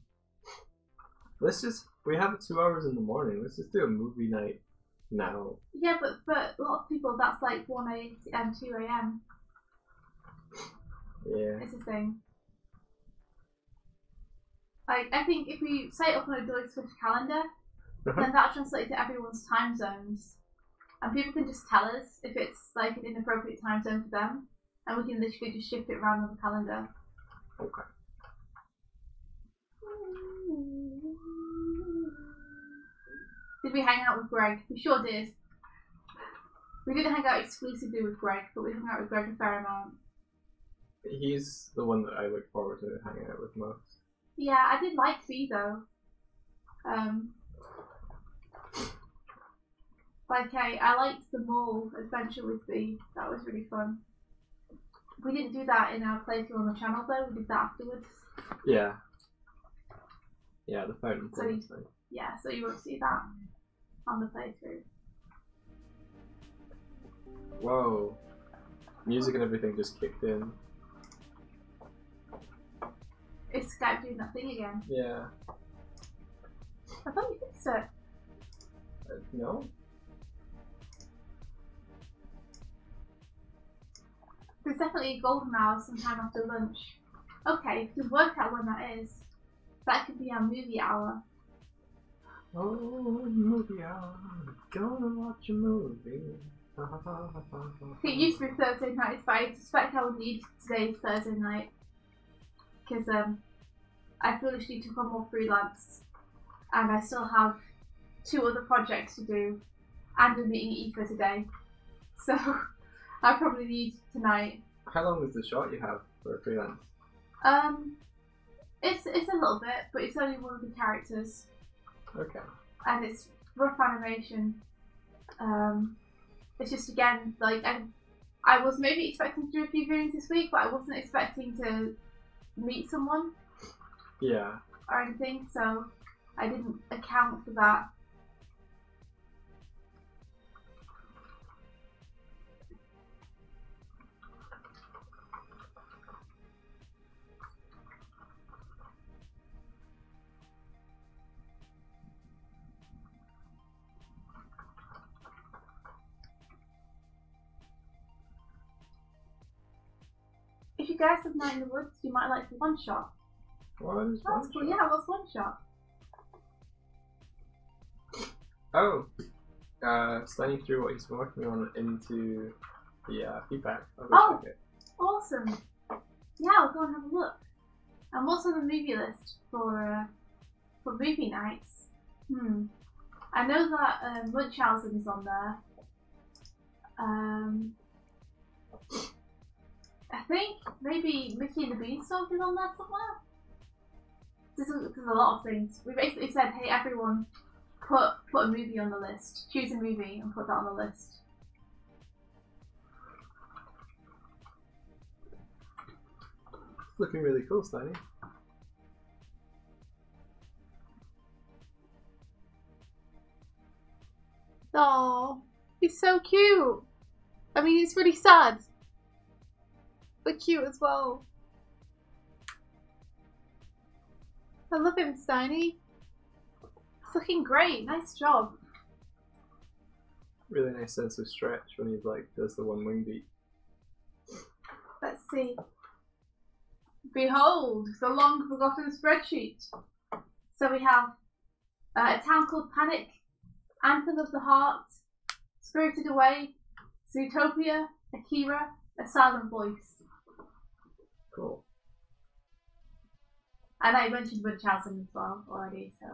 We have 2 hours in the morning. Let's just do a movie night now.
Yeah, but a lot of people, that's like 1 a.m. 2 a.m.
Yeah.
It's a thing. Like, I think if we set it up on a Doig Swift calendar, then that translates to everyone's time zones. And people can just tell us if it's like an inappropriate time zone for them, and we can literally just shift it around on the calendar.
Okay.
Did we hang out with Greg? We sure did. We didn't hang out exclusively with Greg, but we hung out with Greg a fair amount.
He's the one that I look forward to hanging out with most.
Yeah, I did like B though. I liked the mall adventure with B. That was really fun. We didn't do that in our playthrough on the channel though. We did that afterwards.
Yeah. Yeah, the fountain
So
thing.
Yeah, so you won't see that on the playthrough.
Whoa. Music and everything just kicked in.
Is Skype doing that thing again?
Yeah.
I thought you fixed it.
No?
There's definitely a golden hour sometime after lunch. Okay, if you can work out when that is, that could be our movie hour.
Oh, movie hour. Gonna watch a movie.
It used to be Thursday nights, but I suspect I would need today's Thursday night. Because I foolishly took on more freelance, and I still have 2 other projects to do, and a meeting at EFA today. So I probably need tonight.
How long is the shot you have for freelance?
It's a little bit, but it's only one of the characters.
Okay.
And it's rough animation. It's just again like I was maybe expecting to do a few viewings this week, but I wasn't expecting to meet someone.
Yeah.
Or anything, so I didn't account for that. If you guys have Night in the Woods, you might like the one shot.
What is
That's
one
cool.
shot?
Yeah, what's one shot?
Oh. Slaney threw what he's been working on into the feedback. I'll go check it.
Awesome. Yeah, I'll go and have a look. And what's on the movie list for movie nights? I know that Munchausen is on there. I think maybe Mickey and the Beanstalk is on there somewhere. There's a lot of things. We basically said, hey everyone, put a movie on the list. Choose a movie and put that on the list.
It's looking really cool, Slaney.
Oh, he's so cute. I mean, he's really sad, but cute as well. I love him, Steiny. It's looking great. Nice job.
Really nice sense of stretch when he like does the one wing beat.
Let's see. Behold, the long forgotten spreadsheet. So we have A Town Called Panic, Anthem of the Heart, Spirited Away, Zootopia, Akira, A Silent Voice.
Cool.
And I mentioned Munchausen as well already, so.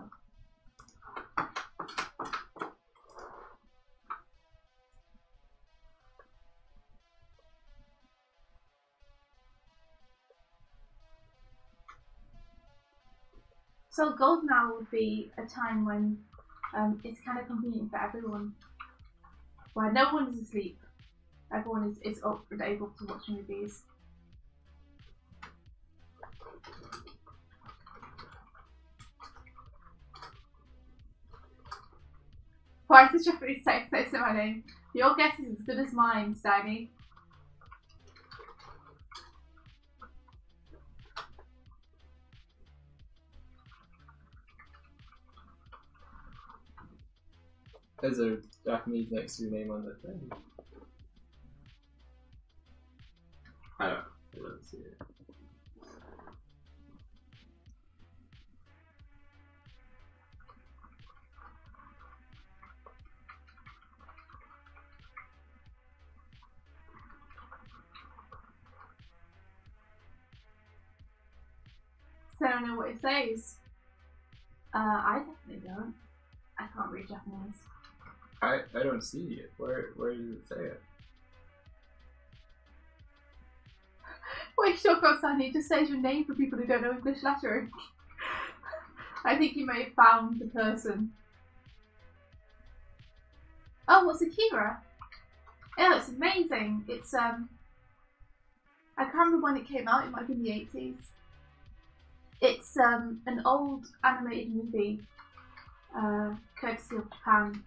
So golden hour would be a time when it's kind of convenient for everyone, where no one is asleep. Everyone is up and able to watch movies. Why is the Japanese text next to my name? Your guess is as good as mine, Steiny.
Is there Japanese next to your name on the thing? I don't see it.
to know what it says. I definitely don't. I can't read Japanese.
I don't see it. Where does it say it?
Wait, Shoko-san, it just says your name for people who don't know English lettering. I think you may have found the person. Oh, what's Akira? Oh, it's amazing. It's I can't remember when it came out. It might have been the 80s. It's an old animated movie, courtesy of Japan,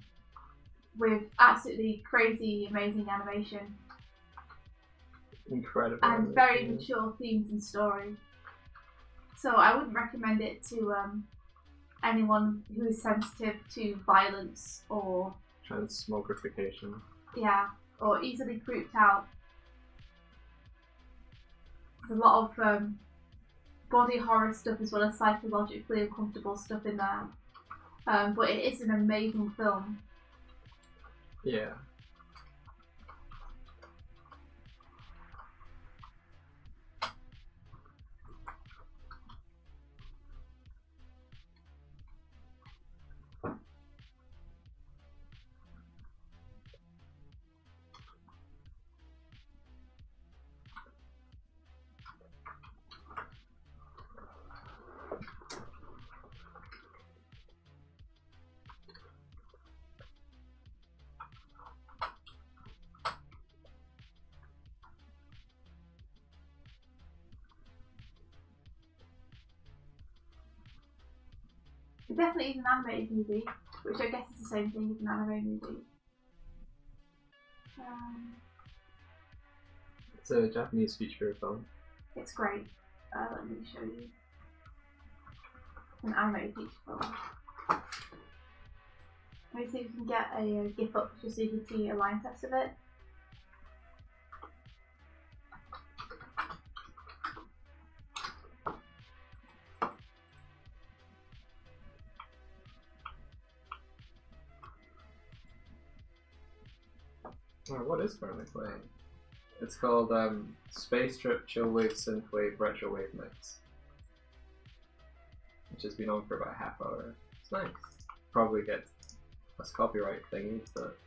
with absolutely crazy, amazing animation.
Incredible.
And very mature themes and story. So I wouldn't recommend it to anyone who is sensitive to violence or
transmogrification.
Yeah, or easily creeped out. There's a lot of body horror stuff as well as psychologically uncomfortable stuff in there. But it is an amazing film.
Yeah.
It definitely is an animated movie, which I guess is the same thing as an anime movie.
It's a Japanese feature film.
It's great. Let me show you. It's an animated feature film. Let me see if we can get a GIF up just so you can see a line test of it.
Oh, what is currently playing? It's called Space Trip Chillwave Synthwave Retrowave Mix, which has been on for about a half hour. It's nice. Probably get less copyright thingy, but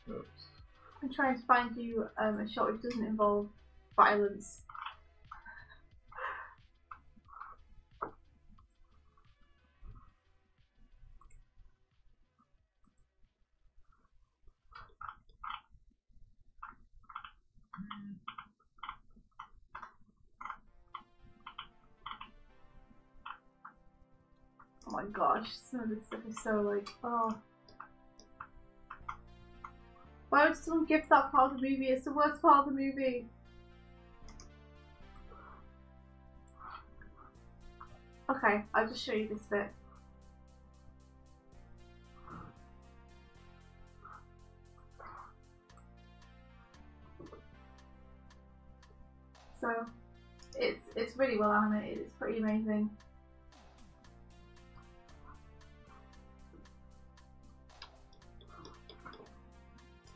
oops.
I'm trying to find you a shot which doesn't involve violence. Oh my gosh, some of this stuff is so like, oh. Why would someone gift that part of the movie? It's the worst part of the movie. Okay, I'll just show you this bit. So, it's really well animated, it's pretty amazing.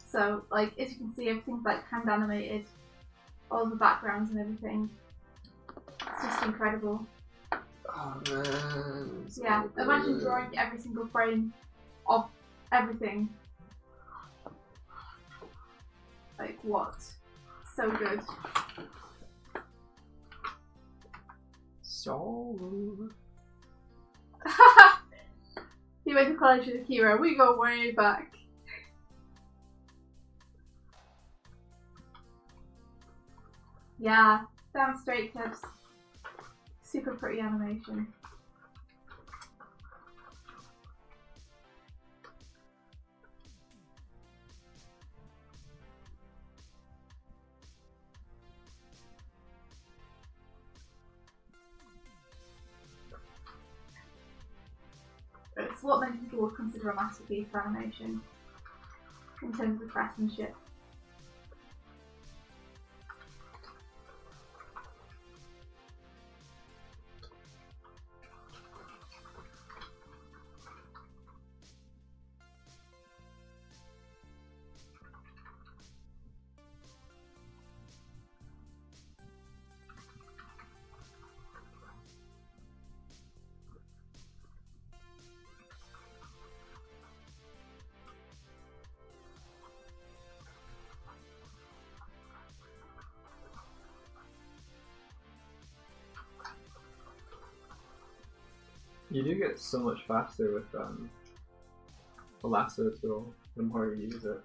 So, like, as you can see, everything's like hand animated, all the backgrounds and everything. It's just incredible.
Oh man.
Yeah, imagine drawing every single frame of everything. Like, what? So good.
So.
He went to college with Akira. We go way back. Yeah, damn straight tips. Super pretty animation. It's what many people would consider a masterpiece for animation in terms of craftsmanship.
You do get so much faster with the lasso tool the more you use it.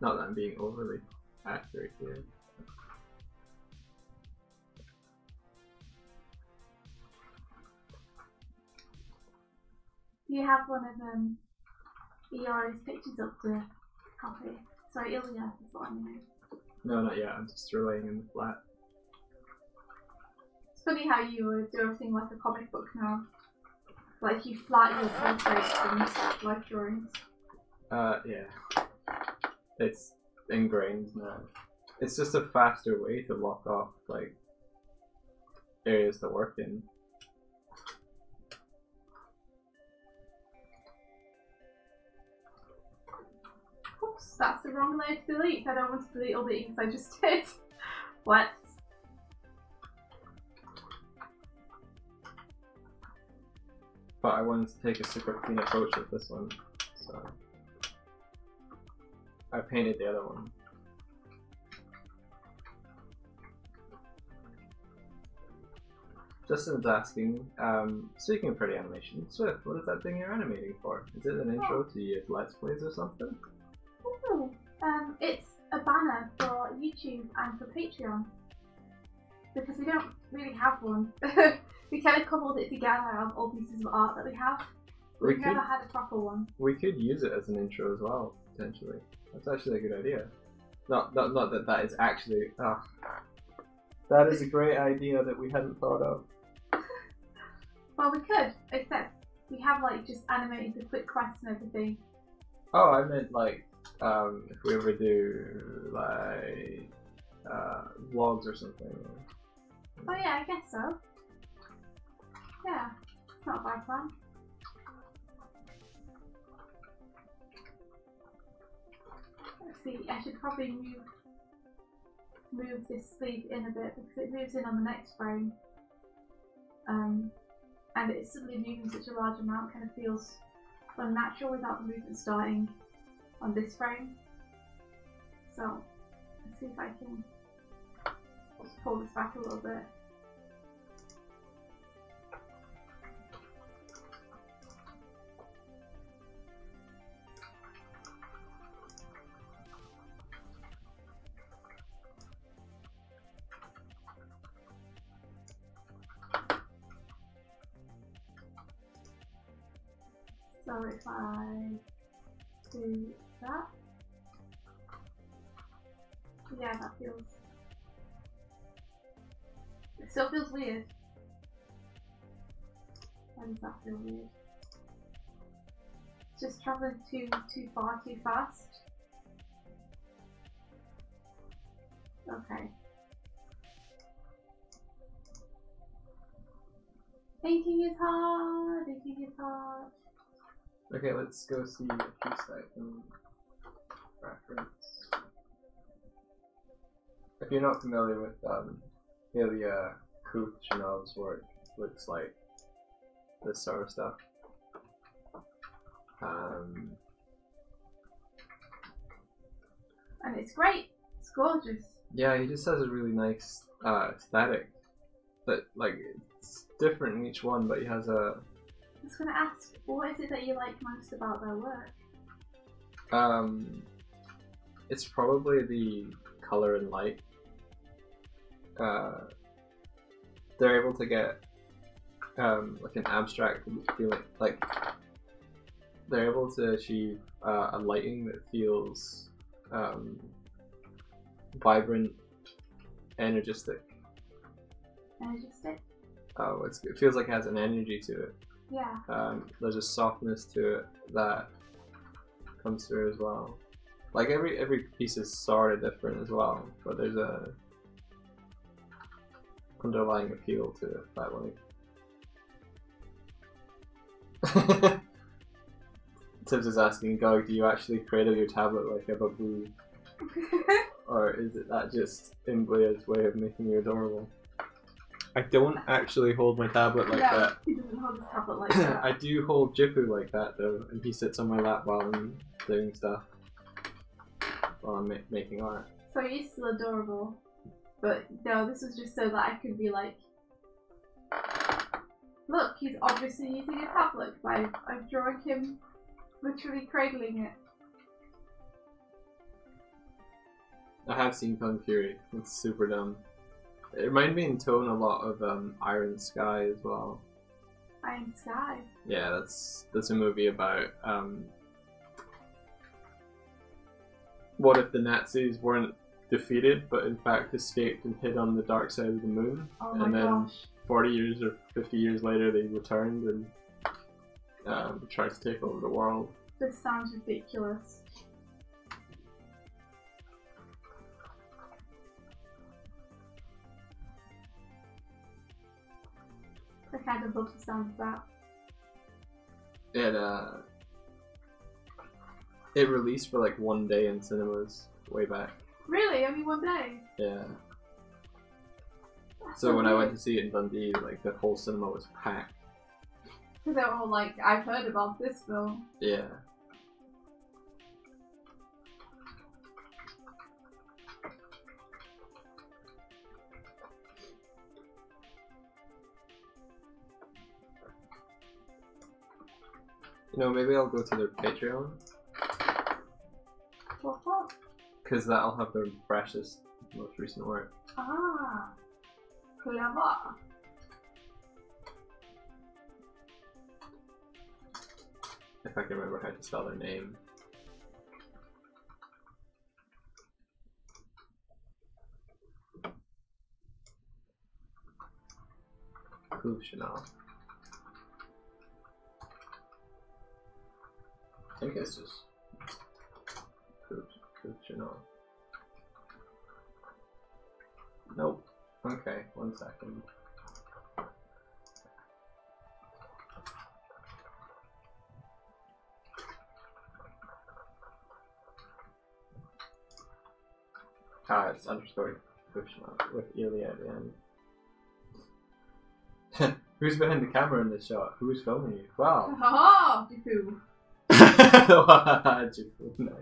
Not that I'm being overly accurate here.
Do you have one of Eora's pictures up to copy? Sorry, Ilya is what I mean.
No, not yet. I'm just relaying in the flat.
It's funny how you do everything like a comic book now. Like you flat your portraits and life drawings.
Yeah. It's ingrained now. It's just a faster way to lock off, like, areas to work in.
Oops, that's the wrong layer to delete. I don't want to delete all the inks I just did. What?
But I wanted to take a super clean approach with this one, so I painted the other one. Justin's asking, speaking of pretty animation, Swift, what is that thing you're animating for? Is it an intro to your Let's Plays or something?
Oh, it's a banner for YouTube and for Patreon. Because we don't really have one. We kind of cobbled it together out of all pieces of art that we have. We've never had a proper one.
We could use it as an intro as well, potentially. That's actually a good idea. Not that that is actually... that is a great idea that we hadn't thought of.
Well, we could, except we have like just animated the quick quests and everything.
Oh, I meant like, if we ever do like vlogs or something.
Oh yeah, I guess so. Yeah, it's not a bad plan. Let's see, I should probably move this sleeve in a bit because it moves in on the next frame. And it's suddenly moving such a large amount, kind of feels unnatural without the movement starting on this frame. So, let's see if I can just pull this back a little bit. So if I do that, yeah, that feels, it still feels weird. Why does that feel weird? It's just traveling too far, too fast. Okay. Thinking is hard, thinking is hard.
Okay, let's go see a piece that I can reference. If you're not familiar with Ilya Kuchanov's work, looks like this sort of stuff.
And it's great. It's gorgeous.
Yeah, he just has a really nice aesthetic. That like it's different in each one, but he has a.
I was going to ask, what is it that you like most about their work?
It's probably the color and light. They're able to get like an abstract feeling, like they're able to achieve a lighting that feels vibrant, energistic.
Energistic?
Oh, it feels like it has an energy to it.
Yeah.
There's a softness to it that comes through as well. Like every piece is sort of different as well, but there's a underlying appeal to it that way. Tibbs is asking, Doig, do you actually create your tablet like a babu? Or is it that just Imblia's way of making you adorable? I don't actually hold my tablet like that.
He doesn't hold his tablet like that.
I do hold Jipu like that though, and he sits on my lap while I'm doing stuff. While I'm making art.
So he's still adorable. But no, this was just so that I could be like, look, he's obviously using a tablet. I'm drawing him literally cradling it.
I have seen Kung Fury. It's super dumb. It reminded me in tone a lot of Iron Sky as well.
Iron Sky.
Yeah, that's a movie about what if the Nazis weren't defeated, but in fact escaped and hid on the dark side of the moon.
Oh my
and then
gosh.
40 years or 50 years later, they returned and tried to take over the world.
This sounds ridiculous. I kind of love the sound of that.
It released for like one day in cinemas way back.
Really? Only one day?
Yeah.
That's
So when I
weird.
went to see it in Dundee, like the whole cinema was packed.
Because they were all like, I've heard about this film.
Yeah. You know, maybe I'll go to their Patreon,
What?
because that'll have their freshest, most recent work.
Ah. Clever.
If I can remember how to spell their name. Chanel. I think it's just Chanel. Nope. Okay, 1 second. Ah, it's underscore Chanel with Ilya at the end. Who's behind the camera in this shot? Who's filming you? Wow.
Haha! Jifu.
Nice.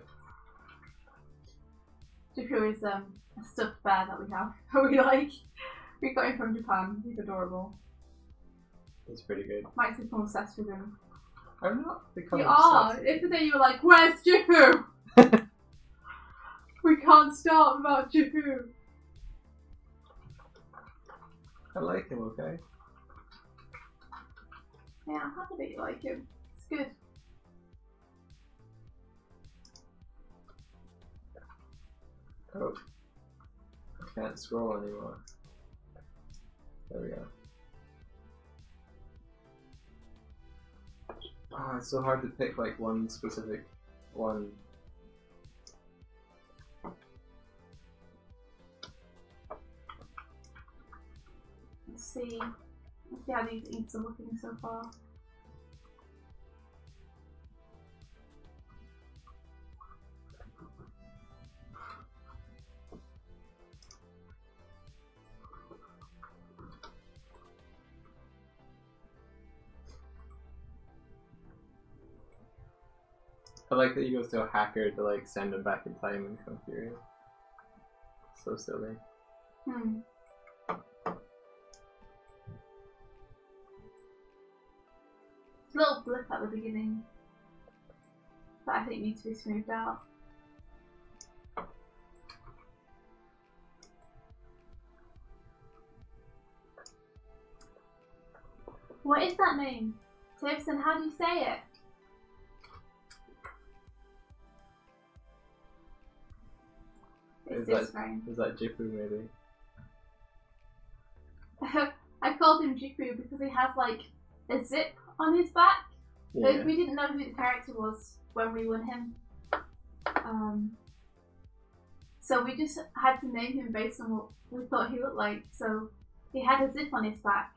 Jifu is a stuffed bear that we have. We like. We got him from Japan. He's adorable.
It's pretty good.
Mike's become obsessed with him.
I'm not becoming
You are!
obsessed.
Yesterday you were like, where's Jifu? We can't stop without Jifu.
I like him, okay?
Yeah, I'm happy that you like him. It's good.
Oh. I can't scroll anymore. There we go. Oh, it's so hard to pick like one specific one.
Let's see how these inks are looking so far.
I like that he goes to a hacker to like send him back in time and come furious. So silly.
It's a little blip at the beginning that I think needs to be smoothed out. What is that name? Tibbson, how do you say it? It's this frame.
Is that Jifu maybe?
I called him Jifu because he has like a zip on his back.
Yeah.
We didn't know who the character was when we won him. So we just had to name him based on what we thought he looked like. So he had a zip on his back.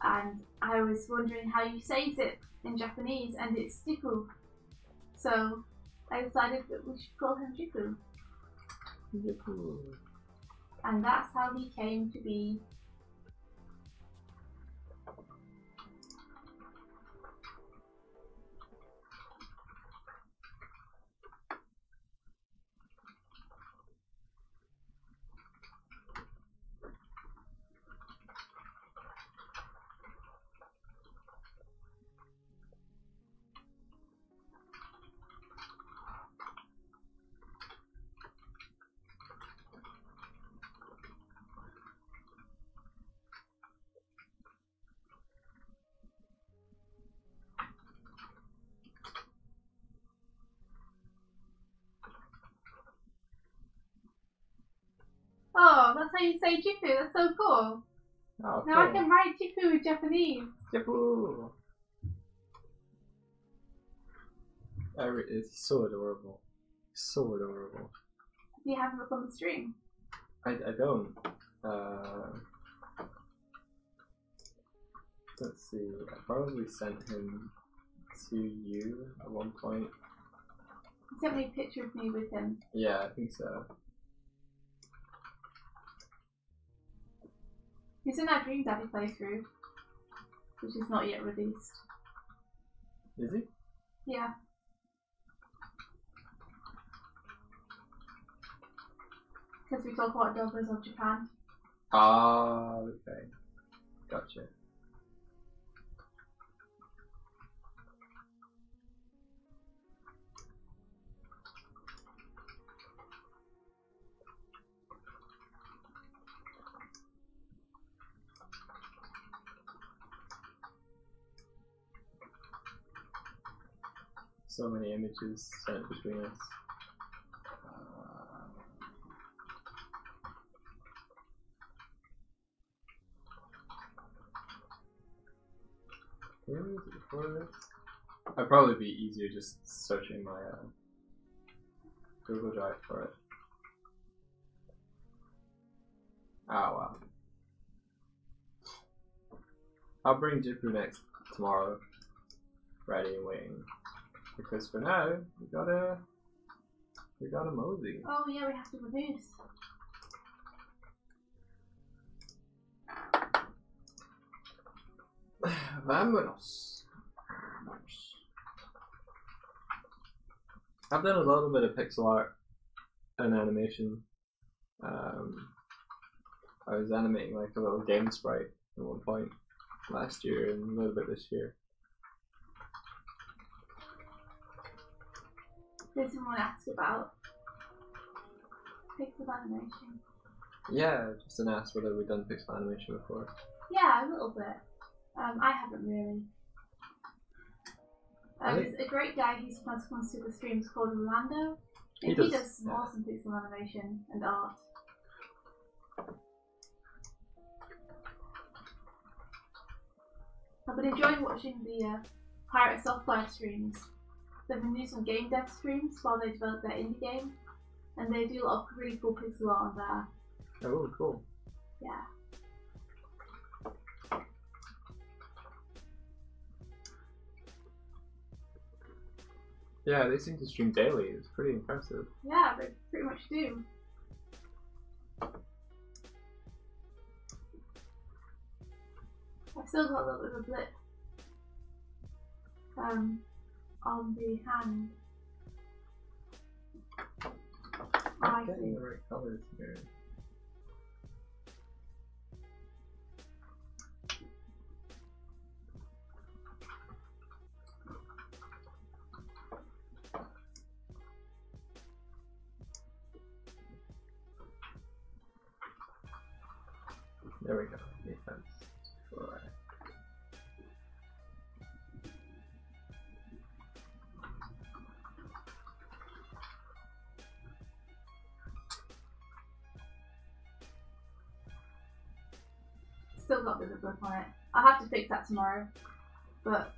And I was wondering how you say zip in Japanese, and it's Jifu. So I decided that we should call him Jifu.
Jifu.
And that's how he came to be. how you say Jifu. That's so cool.
Oh,
Now I
cool.
can write Jifu in Japanese.
Jifu. It's so adorable. So adorable.
Do you have him up on the stream?
I don't. Let's see. I probably sent him to you at one point.
He sent me a picture of me with him.
Yeah, I think so.
He's in our Dream Daddy playthrough, which is not yet released.
Is he?
Yeah. Because we talk about Dobbers of Japan.
Ah, okay. Gotcha. So many images sent between us. Where was it before this? It'd probably be easier just searching my Google Drive for it. Oh well. I'll bring Jifu next tomorrow, ready and waiting. Because for now, we got a mosey.
Oh yeah, we have to reduce.
Vámonos. I've done a little bit of pixel art and animation. I was animating like a little game sprite at one point last year and a little bit this year.
Did someone ask about pixel animation?
Yeah, just an ask whether we've done pixel animation before.
Yeah, a little bit. I haven't really. There's a great guy who sometimes comes to the streams called Orlando. And he does some awesome pixel animation and art. I've been enjoying watching the Pirate Software streams. They've been doing some game dev streams while they develop their indie game. And they do a lot of really cool pixel art on there.
Oh, cool.
Yeah.
Yeah, they seem to stream daily. It's pretty impressive.
Yeah, they pretty much do. I've still got a little bit of a blip on the hand.
I'm getting the right colors here. There we go. Makes sense. Before
Still got a bit of a blip on it. I'll have to fix that tomorrow. But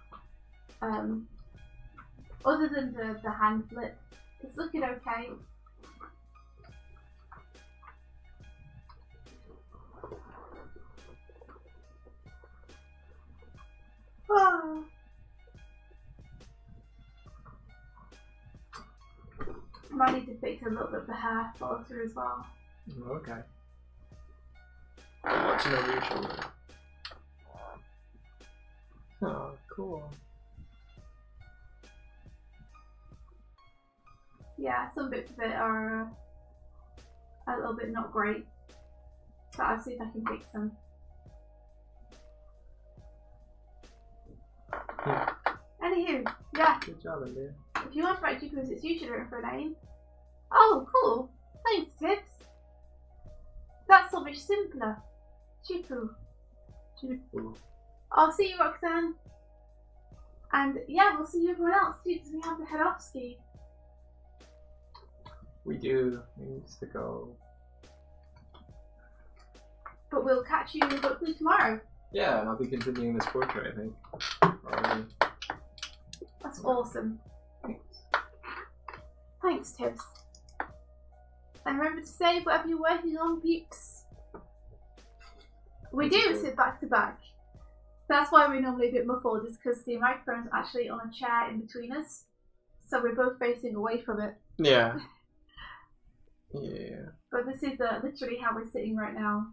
other than the hand flip, it's looking okay. Oh. Might need to fix a little bit of the hair follow through as well.
Okay. Watching over your shoulder. Oh, cool.
Yeah, some bits of it are a little bit not great, but I'll see if I can fix them. Anywho, yeah,
Good job, India.
if you want to write Jiku as it's usually written for a name. Oh, cool. Thanks, Tips. That's so much simpler. Jiku.
Jifu.
I'll see you, Roxanne. And yeah, we'll see you everyone else too, because we have to head off ski.
We do. We need to go.
But we'll catch you hopefully tomorrow.
Yeah, and I'll be continuing this portrait, I think. Probably.
That's awesome. Thanks, Tibbs. And remember to save whatever you're working on, peeps. We do sit back to back. That's why we're normally a bit muffled, is because the microphone's actually on a chair in between us. So we're both facing away from it.
Yeah. Yeah.
But this is literally how we're sitting right now.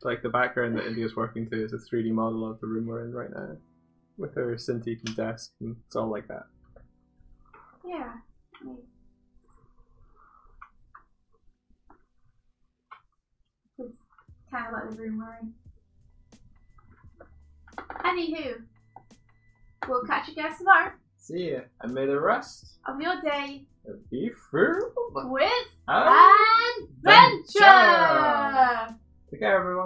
Like the background that India's working to is a 3D model of the room we're in right now. With her Cintiq desk, and it's all like that.
Yeah. It's kind of like the room we're in. Anywho, we'll catch you guys tomorrow.
See ya, and may the rest
Of your day
be filled
with
adventure!
adventure!
Take care, everyone.